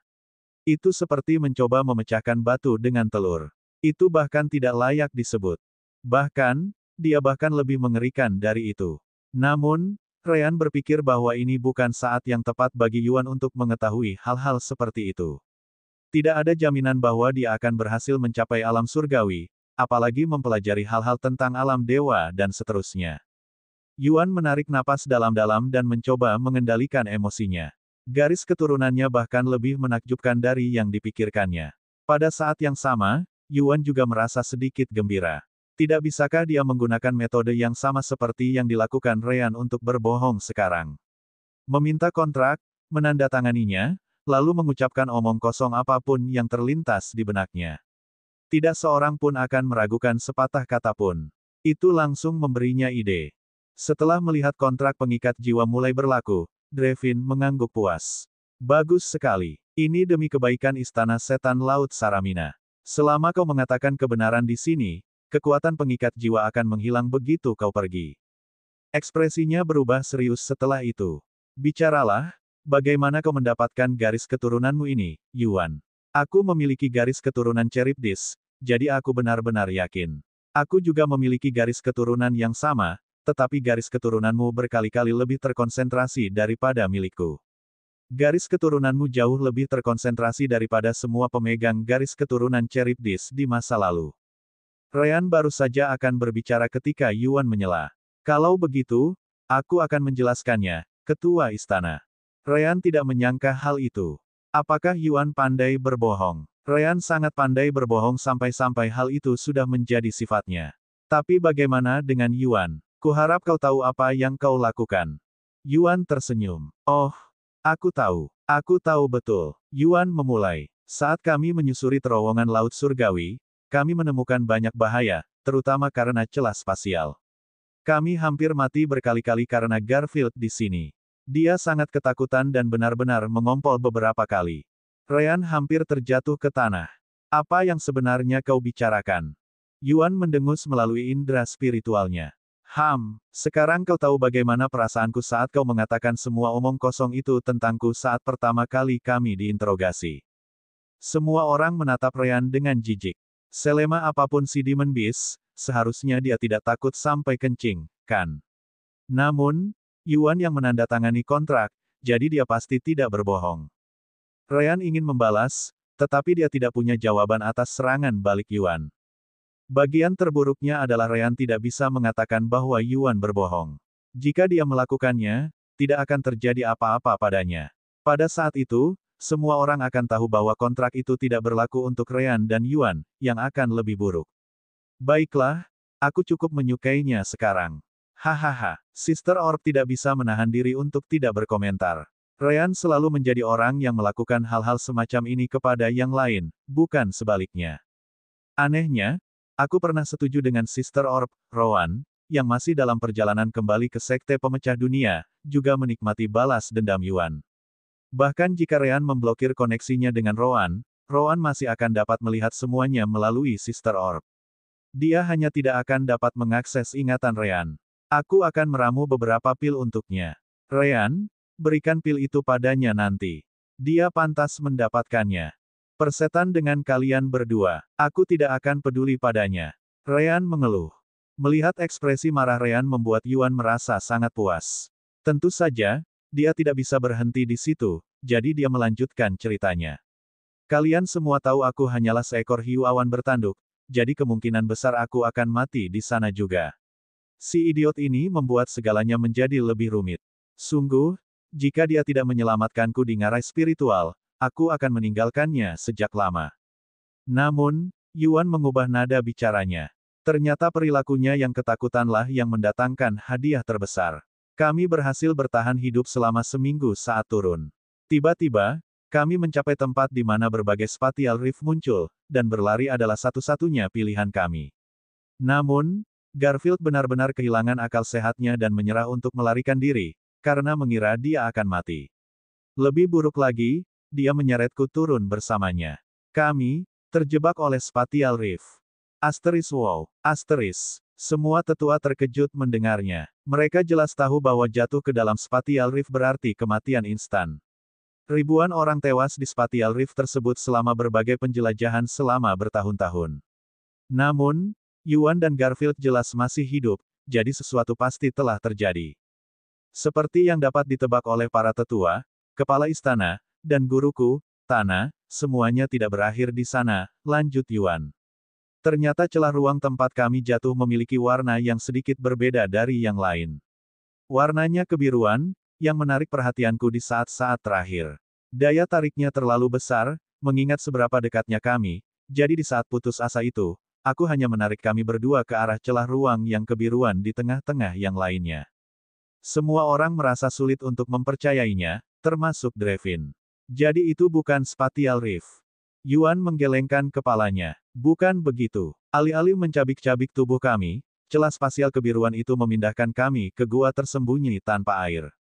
Itu seperti mencoba memecahkan batu dengan telur. Itu bahkan tidak layak disebut. Bahkan, dia bahkan lebih mengerikan dari itu. Namun, Ryan berpikir bahwa ini bukan saat yang tepat bagi Yuan untuk mengetahui hal-hal seperti itu. Tidak ada jaminan bahwa dia akan berhasil mencapai alam surgawi, apalagi mempelajari hal-hal tentang alam dewa dan seterusnya. Yuan menarik napas dalam-dalam dan mencoba mengendalikan emosinya. Garis keturunannya bahkan lebih menakjubkan dari yang dipikirkannya. Pada saat yang sama, Yuan juga merasa sedikit gembira. Tidak bisakah dia menggunakan metode yang sama seperti yang dilakukan Ryan untuk berbohong sekarang? Meminta kontrak, menandatanganinya, lalu mengucapkan omong kosong apapun yang terlintas di benaknya. Tidak seorang pun akan meragukan sepatah kata pun. Itu langsung memberinya ide. Setelah melihat kontrak pengikat jiwa mulai berlaku, Drevin mengangguk puas. Bagus sekali. Ini demi kebaikan Istana Setan Laut Saramina. Selama kau mengatakan kebenaran di sini, kekuatan pengikat jiwa akan menghilang begitu kau pergi. Ekspresinya berubah serius setelah itu. Bicaralah, bagaimana kau mendapatkan garis keturunanmu ini, Yuan? Aku memiliki garis keturunan Charybdis, jadi aku benar-benar yakin. Aku juga memiliki garis keturunan yang sama, tetapi garis keturunanmu berkali-kali lebih terkonsentrasi daripada milikku. Garis keturunanmu jauh lebih terkonsentrasi daripada semua pemegang garis keturunan Charybdis di masa lalu. Ryan baru saja akan berbicara ketika Yuan menyela. Kalau begitu, aku akan menjelaskannya, Ketua Istana. Ryan tidak menyangka hal itu. Apakah Yuan pandai berbohong? Ryan sangat pandai berbohong sampai-sampai hal itu sudah menjadi sifatnya. Tapi bagaimana dengan Yuan? Kuharap kau tahu apa yang kau lakukan. Yuan tersenyum. Oh, aku tahu. Aku tahu betul. Yuan memulai. Saat kami menyusuri terowongan Laut Surgawi, kami menemukan banyak bahaya, terutama karena celah spasial. Kami hampir mati berkali-kali karena Garfield di sini. Dia sangat ketakutan dan benar-benar mengompol beberapa kali. Ryan hampir terjatuh ke tanah. Apa yang sebenarnya kau bicarakan? Yuan mendengus melalui indera spiritualnya. Sekarang kau tahu bagaimana perasaanku saat kau mengatakan semua omong kosong itu tentangku saat pertama kali kami diinterogasi. Semua orang menatap Ryan dengan jijik. Selema apapun si Demon Beast, seharusnya dia tidak takut sampai kencing, kan? Namun, Yuan yang menandatangani kontrak, jadi dia pasti tidak berbohong. Ryan ingin membalas, tetapi dia tidak punya jawaban atas serangan balik Yuan. Bagian terburuknya adalah Ryan tidak bisa mengatakan bahwa Yuan berbohong. Jika dia melakukannya, tidak akan terjadi apa-apa padanya. Pada saat itu, semua orang akan tahu bahwa kontrak itu tidak berlaku untuk Ryan dan Yuan, yang akan lebih buruk. Baiklah, aku cukup menyukainya sekarang. Hahaha, Sister Orb tidak bisa menahan diri untuk tidak berkomentar. Ryan selalu menjadi orang yang melakukan hal-hal semacam ini kepada yang lain, bukan sebaliknya. Anehnya, aku pernah setuju dengan Sister Orb, Rowan, yang masih dalam perjalanan kembali ke Sekte Pemecah Dunia, juga menikmati balas dendam Yuan. Bahkan jika Ryan memblokir koneksinya dengan Rowan, Rowan masih akan dapat melihat semuanya melalui Sister Orb. Dia hanya tidak akan dapat mengakses ingatan Ryan. Aku akan meramu beberapa pil untuknya. Ryan, berikan pil itu padanya nanti. Dia pantas mendapatkannya. Persetan dengan kalian berdua. Aku tidak akan peduli padanya. Ryan mengeluh. Melihat ekspresi marah Ryan membuat Yuan merasa sangat puas. Tentu saja, dia tidak bisa berhenti di situ, jadi dia melanjutkan ceritanya. Kalian semua tahu aku hanyalah seekor hiu awan bertanduk, jadi kemungkinan besar aku akan mati di sana juga. Si idiot ini membuat segalanya menjadi lebih rumit. Sungguh, jika dia tidak menyelamatkanku di ngarai spiritual, aku akan meninggalkannya sejak lama. Namun, Yuan mengubah nada bicaranya. Ternyata perilakunya yang ketakutanlah yang mendatangkan hadiah terbesar. Kami berhasil bertahan hidup selama seminggu saat turun. Tiba-tiba, kami mencapai tempat di mana berbagai spatial rift muncul, dan berlari adalah satu-satunya pilihan kami. Namun, Garfield benar-benar kehilangan akal sehatnya dan menyerah untuk melarikan diri, karena mengira dia akan mati. Lebih buruk lagi, dia menyeretku turun bersamanya. Kami, terjebak oleh spatial rift. Asteris wow, asteris. Semua tetua terkejut mendengarnya. Mereka jelas tahu bahwa jatuh ke dalam spatial rift berarti kematian instan. Ribuan orang tewas di spatial rift tersebut selama berbagai penjelajahan selama bertahun-tahun. Namun, Yuan dan Garfield jelas masih hidup, jadi sesuatu pasti telah terjadi. Seperti yang dapat ditebak oleh para tetua, kepala istana, dan guruku, Tana, semuanya tidak berakhir di sana, lanjut Yuan. Ternyata celah ruang tempat kami jatuh memiliki warna yang sedikit berbeda dari yang lain. Warnanya kebiruan, yang menarik perhatianku di saat-saat terakhir. Daya tariknya terlalu besar, mengingat seberapa dekatnya kami, jadi di saat putus asa itu, aku hanya menarik kami berdua ke arah celah ruang yang kebiruan di tengah-tengah yang lainnya. Semua orang merasa sulit untuk mempercayainya, termasuk Drevin. Jadi itu bukan spatial rift. Yuan menggelengkan kepalanya. Bukan begitu. Alih-alih mencabik-cabik tubuh kami, celah spasial kebiruan itu memindahkan kami ke gua tersembunyi tanpa air.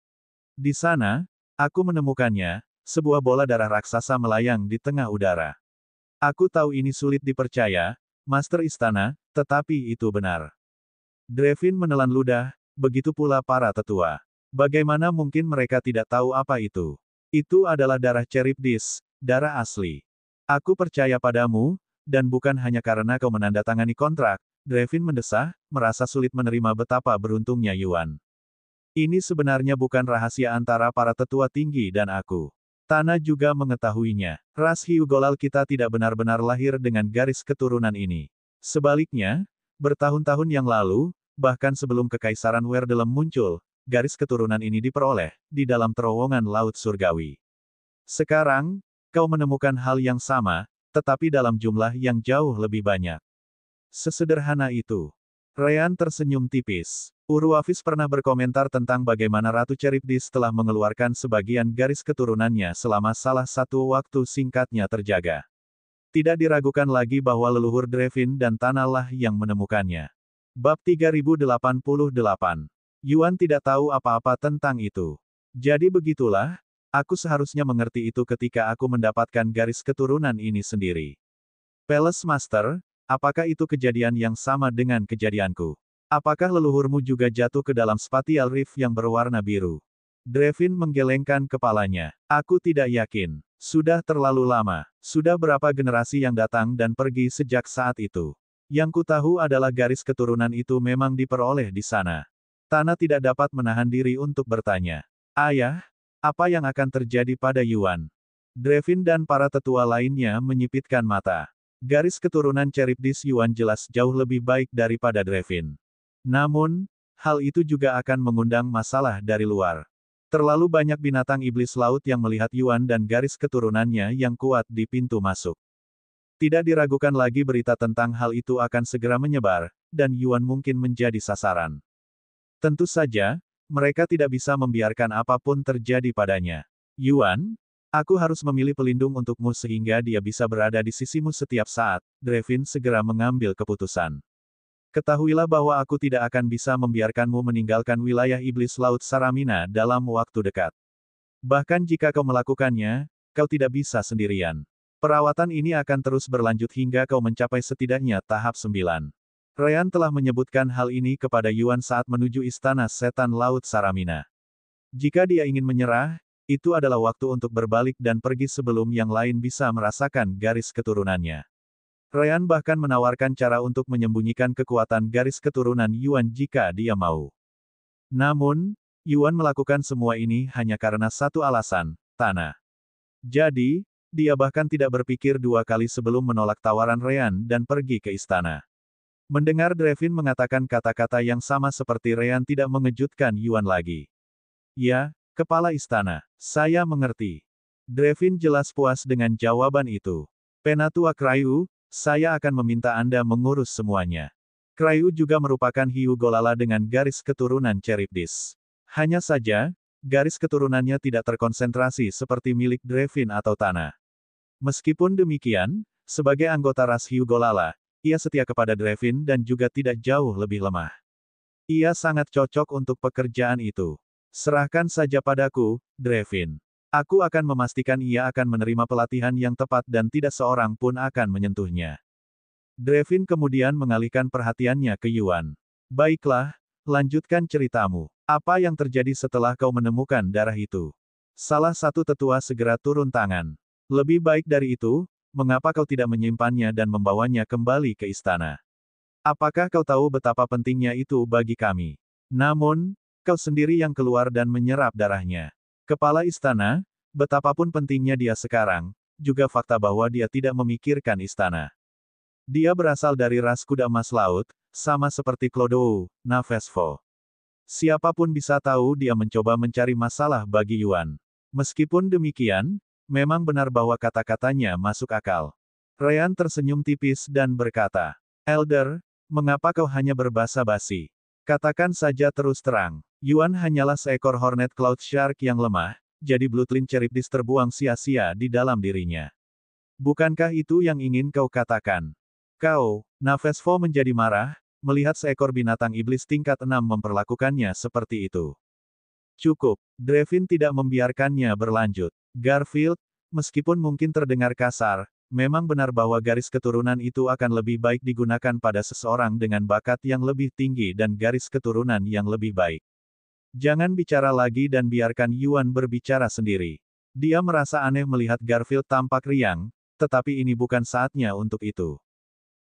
Di sana, aku menemukannya, sebuah bola darah raksasa melayang di tengah udara. Aku tahu ini sulit dipercaya, Master Istana, tetapi itu benar. Drevin menelan ludah, begitu pula para tetua. Bagaimana mungkin mereka tidak tahu apa itu? Itu adalah darah Charybdis, darah asli. Aku percaya padamu, dan bukan hanya karena kau menandatangani kontrak, Drevin mendesah, merasa sulit menerima betapa beruntungnya Yuan. Ini sebenarnya bukan rahasia antara para tetua tinggi dan aku. Tana juga mengetahuinya. Ras hiu golal kita tidak benar-benar lahir dengan garis keturunan ini. Sebaliknya, bertahun-tahun yang lalu, bahkan sebelum Kekaisaran Werdelem muncul, garis keturunan ini diperoleh, di dalam terowongan Laut Surgawi. Sekarang, kau menemukan hal yang sama, tetapi dalam jumlah yang jauh lebih banyak. Sesederhana itu. Ryan tersenyum tipis. Uruafis pernah berkomentar tentang bagaimana Ratu Charybdis telah mengeluarkan sebagian garis keturunannya selama salah satu waktu singkatnya terjaga. Tidak diragukan lagi bahwa leluhur Drevin dan Tanalah yang menemukannya. Bab 3088. Yuan tidak tahu apa-apa tentang itu. Jadi begitulah, aku seharusnya mengerti itu ketika aku mendapatkan garis keturunan ini sendiri. Palace Master, apakah itu kejadian yang sama dengan kejadianku? Apakah leluhurmu juga jatuh ke dalam spatial rift yang berwarna biru? Drevin menggelengkan kepalanya. Aku tidak yakin. Sudah terlalu lama. Sudah berapa generasi yang datang dan pergi sejak saat itu. Yang ku tahu adalah garis keturunan itu memang diperoleh di sana. Tana tidak dapat menahan diri untuk bertanya. Ayah, apa yang akan terjadi pada Yuan? Drevin dan para tetua lainnya menyipitkan mata. Garis keturunan Charybdis Yuan jelas jauh lebih baik daripada Drevin. Namun, hal itu juga akan mengundang masalah dari luar. Terlalu banyak binatang iblis laut yang melihat Yuan dan garis keturunannya yang kuat di pintu masuk. Tidak diragukan lagi berita tentang hal itu akan segera menyebar, dan Yuan mungkin menjadi sasaran. Tentu saja, mereka tidak bisa membiarkan apapun terjadi padanya. Yuan, aku harus memilih pelindung untukmu sehingga dia bisa berada di sisimu setiap saat. Drevin segera mengambil keputusan. Ketahuilah bahwa aku tidak akan bisa membiarkanmu meninggalkan wilayah iblis laut Saramina dalam waktu dekat. Bahkan jika kau melakukannya, kau tidak bisa sendirian. Perawatan ini akan terus berlanjut hingga kau mencapai setidaknya tahap 9. Ryan telah menyebutkan hal ini kepada Yuan saat menuju istana setan laut Saramina. Jika dia ingin menyerah, itu adalah waktu untuk berbalik dan pergi sebelum yang lain bisa merasakan garis keturunannya. Ryan bahkan menawarkan cara untuk menyembunyikan kekuatan garis keturunan Yuan jika dia mau. Namun, Yuan melakukan semua ini hanya karena satu alasan, tanah. Jadi, dia bahkan tidak berpikir dua kali sebelum menolak tawaran Ryan dan pergi ke istana. Mendengar Drevin mengatakan kata-kata yang sama seperti Ryan tidak mengejutkan Yuan lagi. Ya, kepala istana, saya mengerti. Drevin jelas puas dengan jawaban itu. Penatua Krayu, saya akan meminta Anda mengurus semuanya. Krayu juga merupakan hiu golala dengan garis keturunan Charybdis. Hanya saja, garis keturunannya tidak terkonsentrasi seperti milik Drevin atau tanah. Meskipun demikian, sebagai anggota ras hiu golala, ia setia kepada Drevin dan juga tidak jauh lebih lemah. Ia sangat cocok untuk pekerjaan itu. Serahkan saja padaku, Drevin. Aku akan memastikan ia akan menerima pelatihan yang tepat dan tidak seorang pun akan menyentuhnya. Drevin kemudian mengalihkan perhatiannya ke Yuan. Baiklah, lanjutkan ceritamu. Apa yang terjadi setelah kau menemukan darah itu? Salah satu tetua segera turun tangan. Lebih baik dari itu, mengapa kau tidak menyimpannya dan membawanya kembali ke istana? Apakah kau tahu betapa pentingnya itu bagi kami? Namun, kau sendiri yang keluar dan menyerap darahnya. Kepala istana, betapapun pentingnya dia sekarang, juga fakta bahwa dia tidak memikirkan istana. Dia berasal dari ras kuda emas laut, sama seperti Clodou, Navesvo. Siapapun bisa tahu dia mencoba mencari masalah bagi Yuan. Meskipun demikian, memang benar bahwa kata-katanya masuk akal. Ryan tersenyum tipis dan berkata, Elder, mengapa kau hanya berbasa-basi? Katakan saja terus terang. Yuan hanyalah seekor Hornet Cloud Shark yang lemah, jadi Bloodline Charybdis terbuang sia-sia di dalam dirinya. Bukankah itu yang ingin kau katakan? Kau, Navesvo menjadi marah, melihat seekor binatang iblis tingkat 6 memperlakukannya seperti itu. Cukup, Drevin tidak membiarkannya berlanjut. Garfield, meskipun mungkin terdengar kasar, memang benar bahwa garis keturunan itu akan lebih baik digunakan pada seseorang dengan bakat yang lebih tinggi dan garis keturunan yang lebih baik. Jangan bicara lagi dan biarkan Yuan berbicara sendiri. Dia merasa aneh melihat Garfield tampak riang, tetapi ini bukan saatnya untuk itu.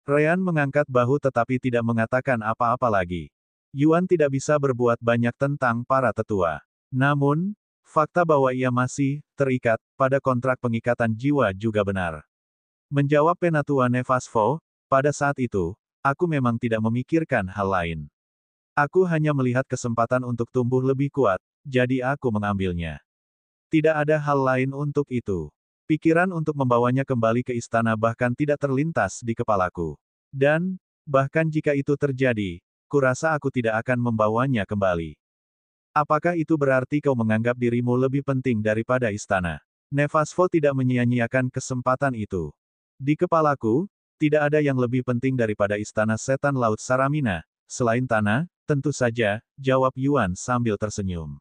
Ryan mengangkat bahu tetapi tidak mengatakan apa-apa lagi. Yuan tidak bisa berbuat banyak tentang para tetua. Namun, fakta bahwa ia masih terikat pada kontrak pengikatan jiwa juga benar. Menjawab Penatua Navesvo, pada saat itu, aku memang tidak memikirkan hal lain. Aku hanya melihat kesempatan untuk tumbuh lebih kuat, jadi aku mengambilnya. Tidak ada hal lain untuk itu. Pikiran untuk membawanya kembali ke istana bahkan tidak terlintas di kepalaku. Dan, bahkan jika itu terjadi, kurasa aku tidak akan membawanya kembali. Apakah itu berarti kau menganggap dirimu lebih penting daripada istana? Navesvo tidak menyia-nyiakan kesempatan itu. Di kepalaku, tidak ada yang lebih penting daripada istana setan laut Saramina, selain tanah, tentu saja, jawab Yuan sambil tersenyum.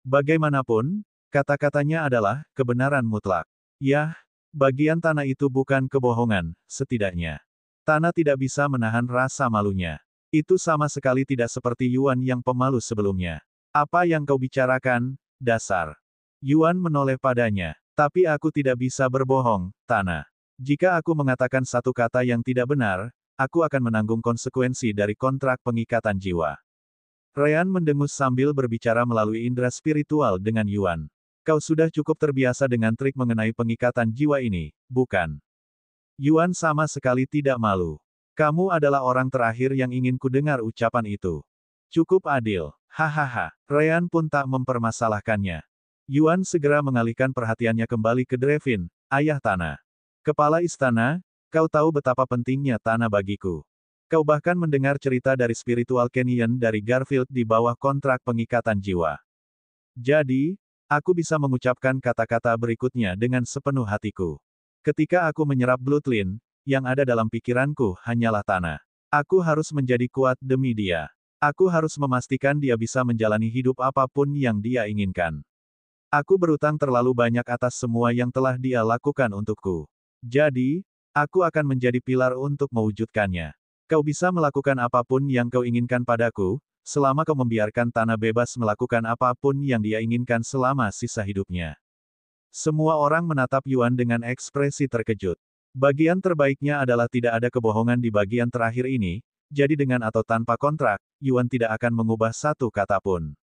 Bagaimanapun, kata-katanya adalah kebenaran mutlak. Yah, bagian tanah itu bukan kebohongan, setidaknya. Tanah tidak bisa menahan rasa malunya. Itu sama sekali tidak seperti Yuan yang pemalu sebelumnya. Apa yang kau bicarakan, dasar? Yuan menoleh padanya. Tapi aku tidak bisa berbohong, tanah. Jika aku mengatakan satu kata yang tidak benar, aku akan menanggung konsekuensi dari kontrak pengikatan jiwa. Ryan mendengus sambil berbicara melalui indera spiritual dengan Yuan. Kau sudah cukup terbiasa dengan trik mengenai pengikatan jiwa ini, bukan? Yuan sama sekali tidak malu. Kamu adalah orang terakhir yang ingin kudengar ucapan itu. Cukup adil. Hahaha. Ryan pun tak mempermasalahkannya. Yuan segera mengalihkan perhatiannya kembali ke Drevin, ayah tanah. Kepala istana, kau tahu betapa pentingnya tanah bagiku. Kau bahkan mendengar cerita dari spiritual Kenyan dari Garfield di bawah kontrak pengikatan jiwa. Jadi, aku bisa mengucapkan kata-kata berikutnya dengan sepenuh hatiku. Ketika aku menyerap Bloodline, yang ada dalam pikiranku hanyalah tanah. Aku harus menjadi kuat demi dia. Aku harus memastikan dia bisa menjalani hidup apapun yang dia inginkan. Aku berutang terlalu banyak atas semua yang telah dia lakukan untukku. Jadi, aku akan menjadi pilar untuk mewujudkannya. Kau bisa melakukan apapun yang kau inginkan padaku, selama kau membiarkan tanah bebas melakukan apapun yang dia inginkan selama sisa hidupnya. Semua orang menatap Yuan dengan ekspresi terkejut. Bagian terbaiknya adalah tidak ada kebohongan di bagian terakhir ini, jadi dengan atau tanpa kontrak, Yuan tidak akan mengubah satu kata pun.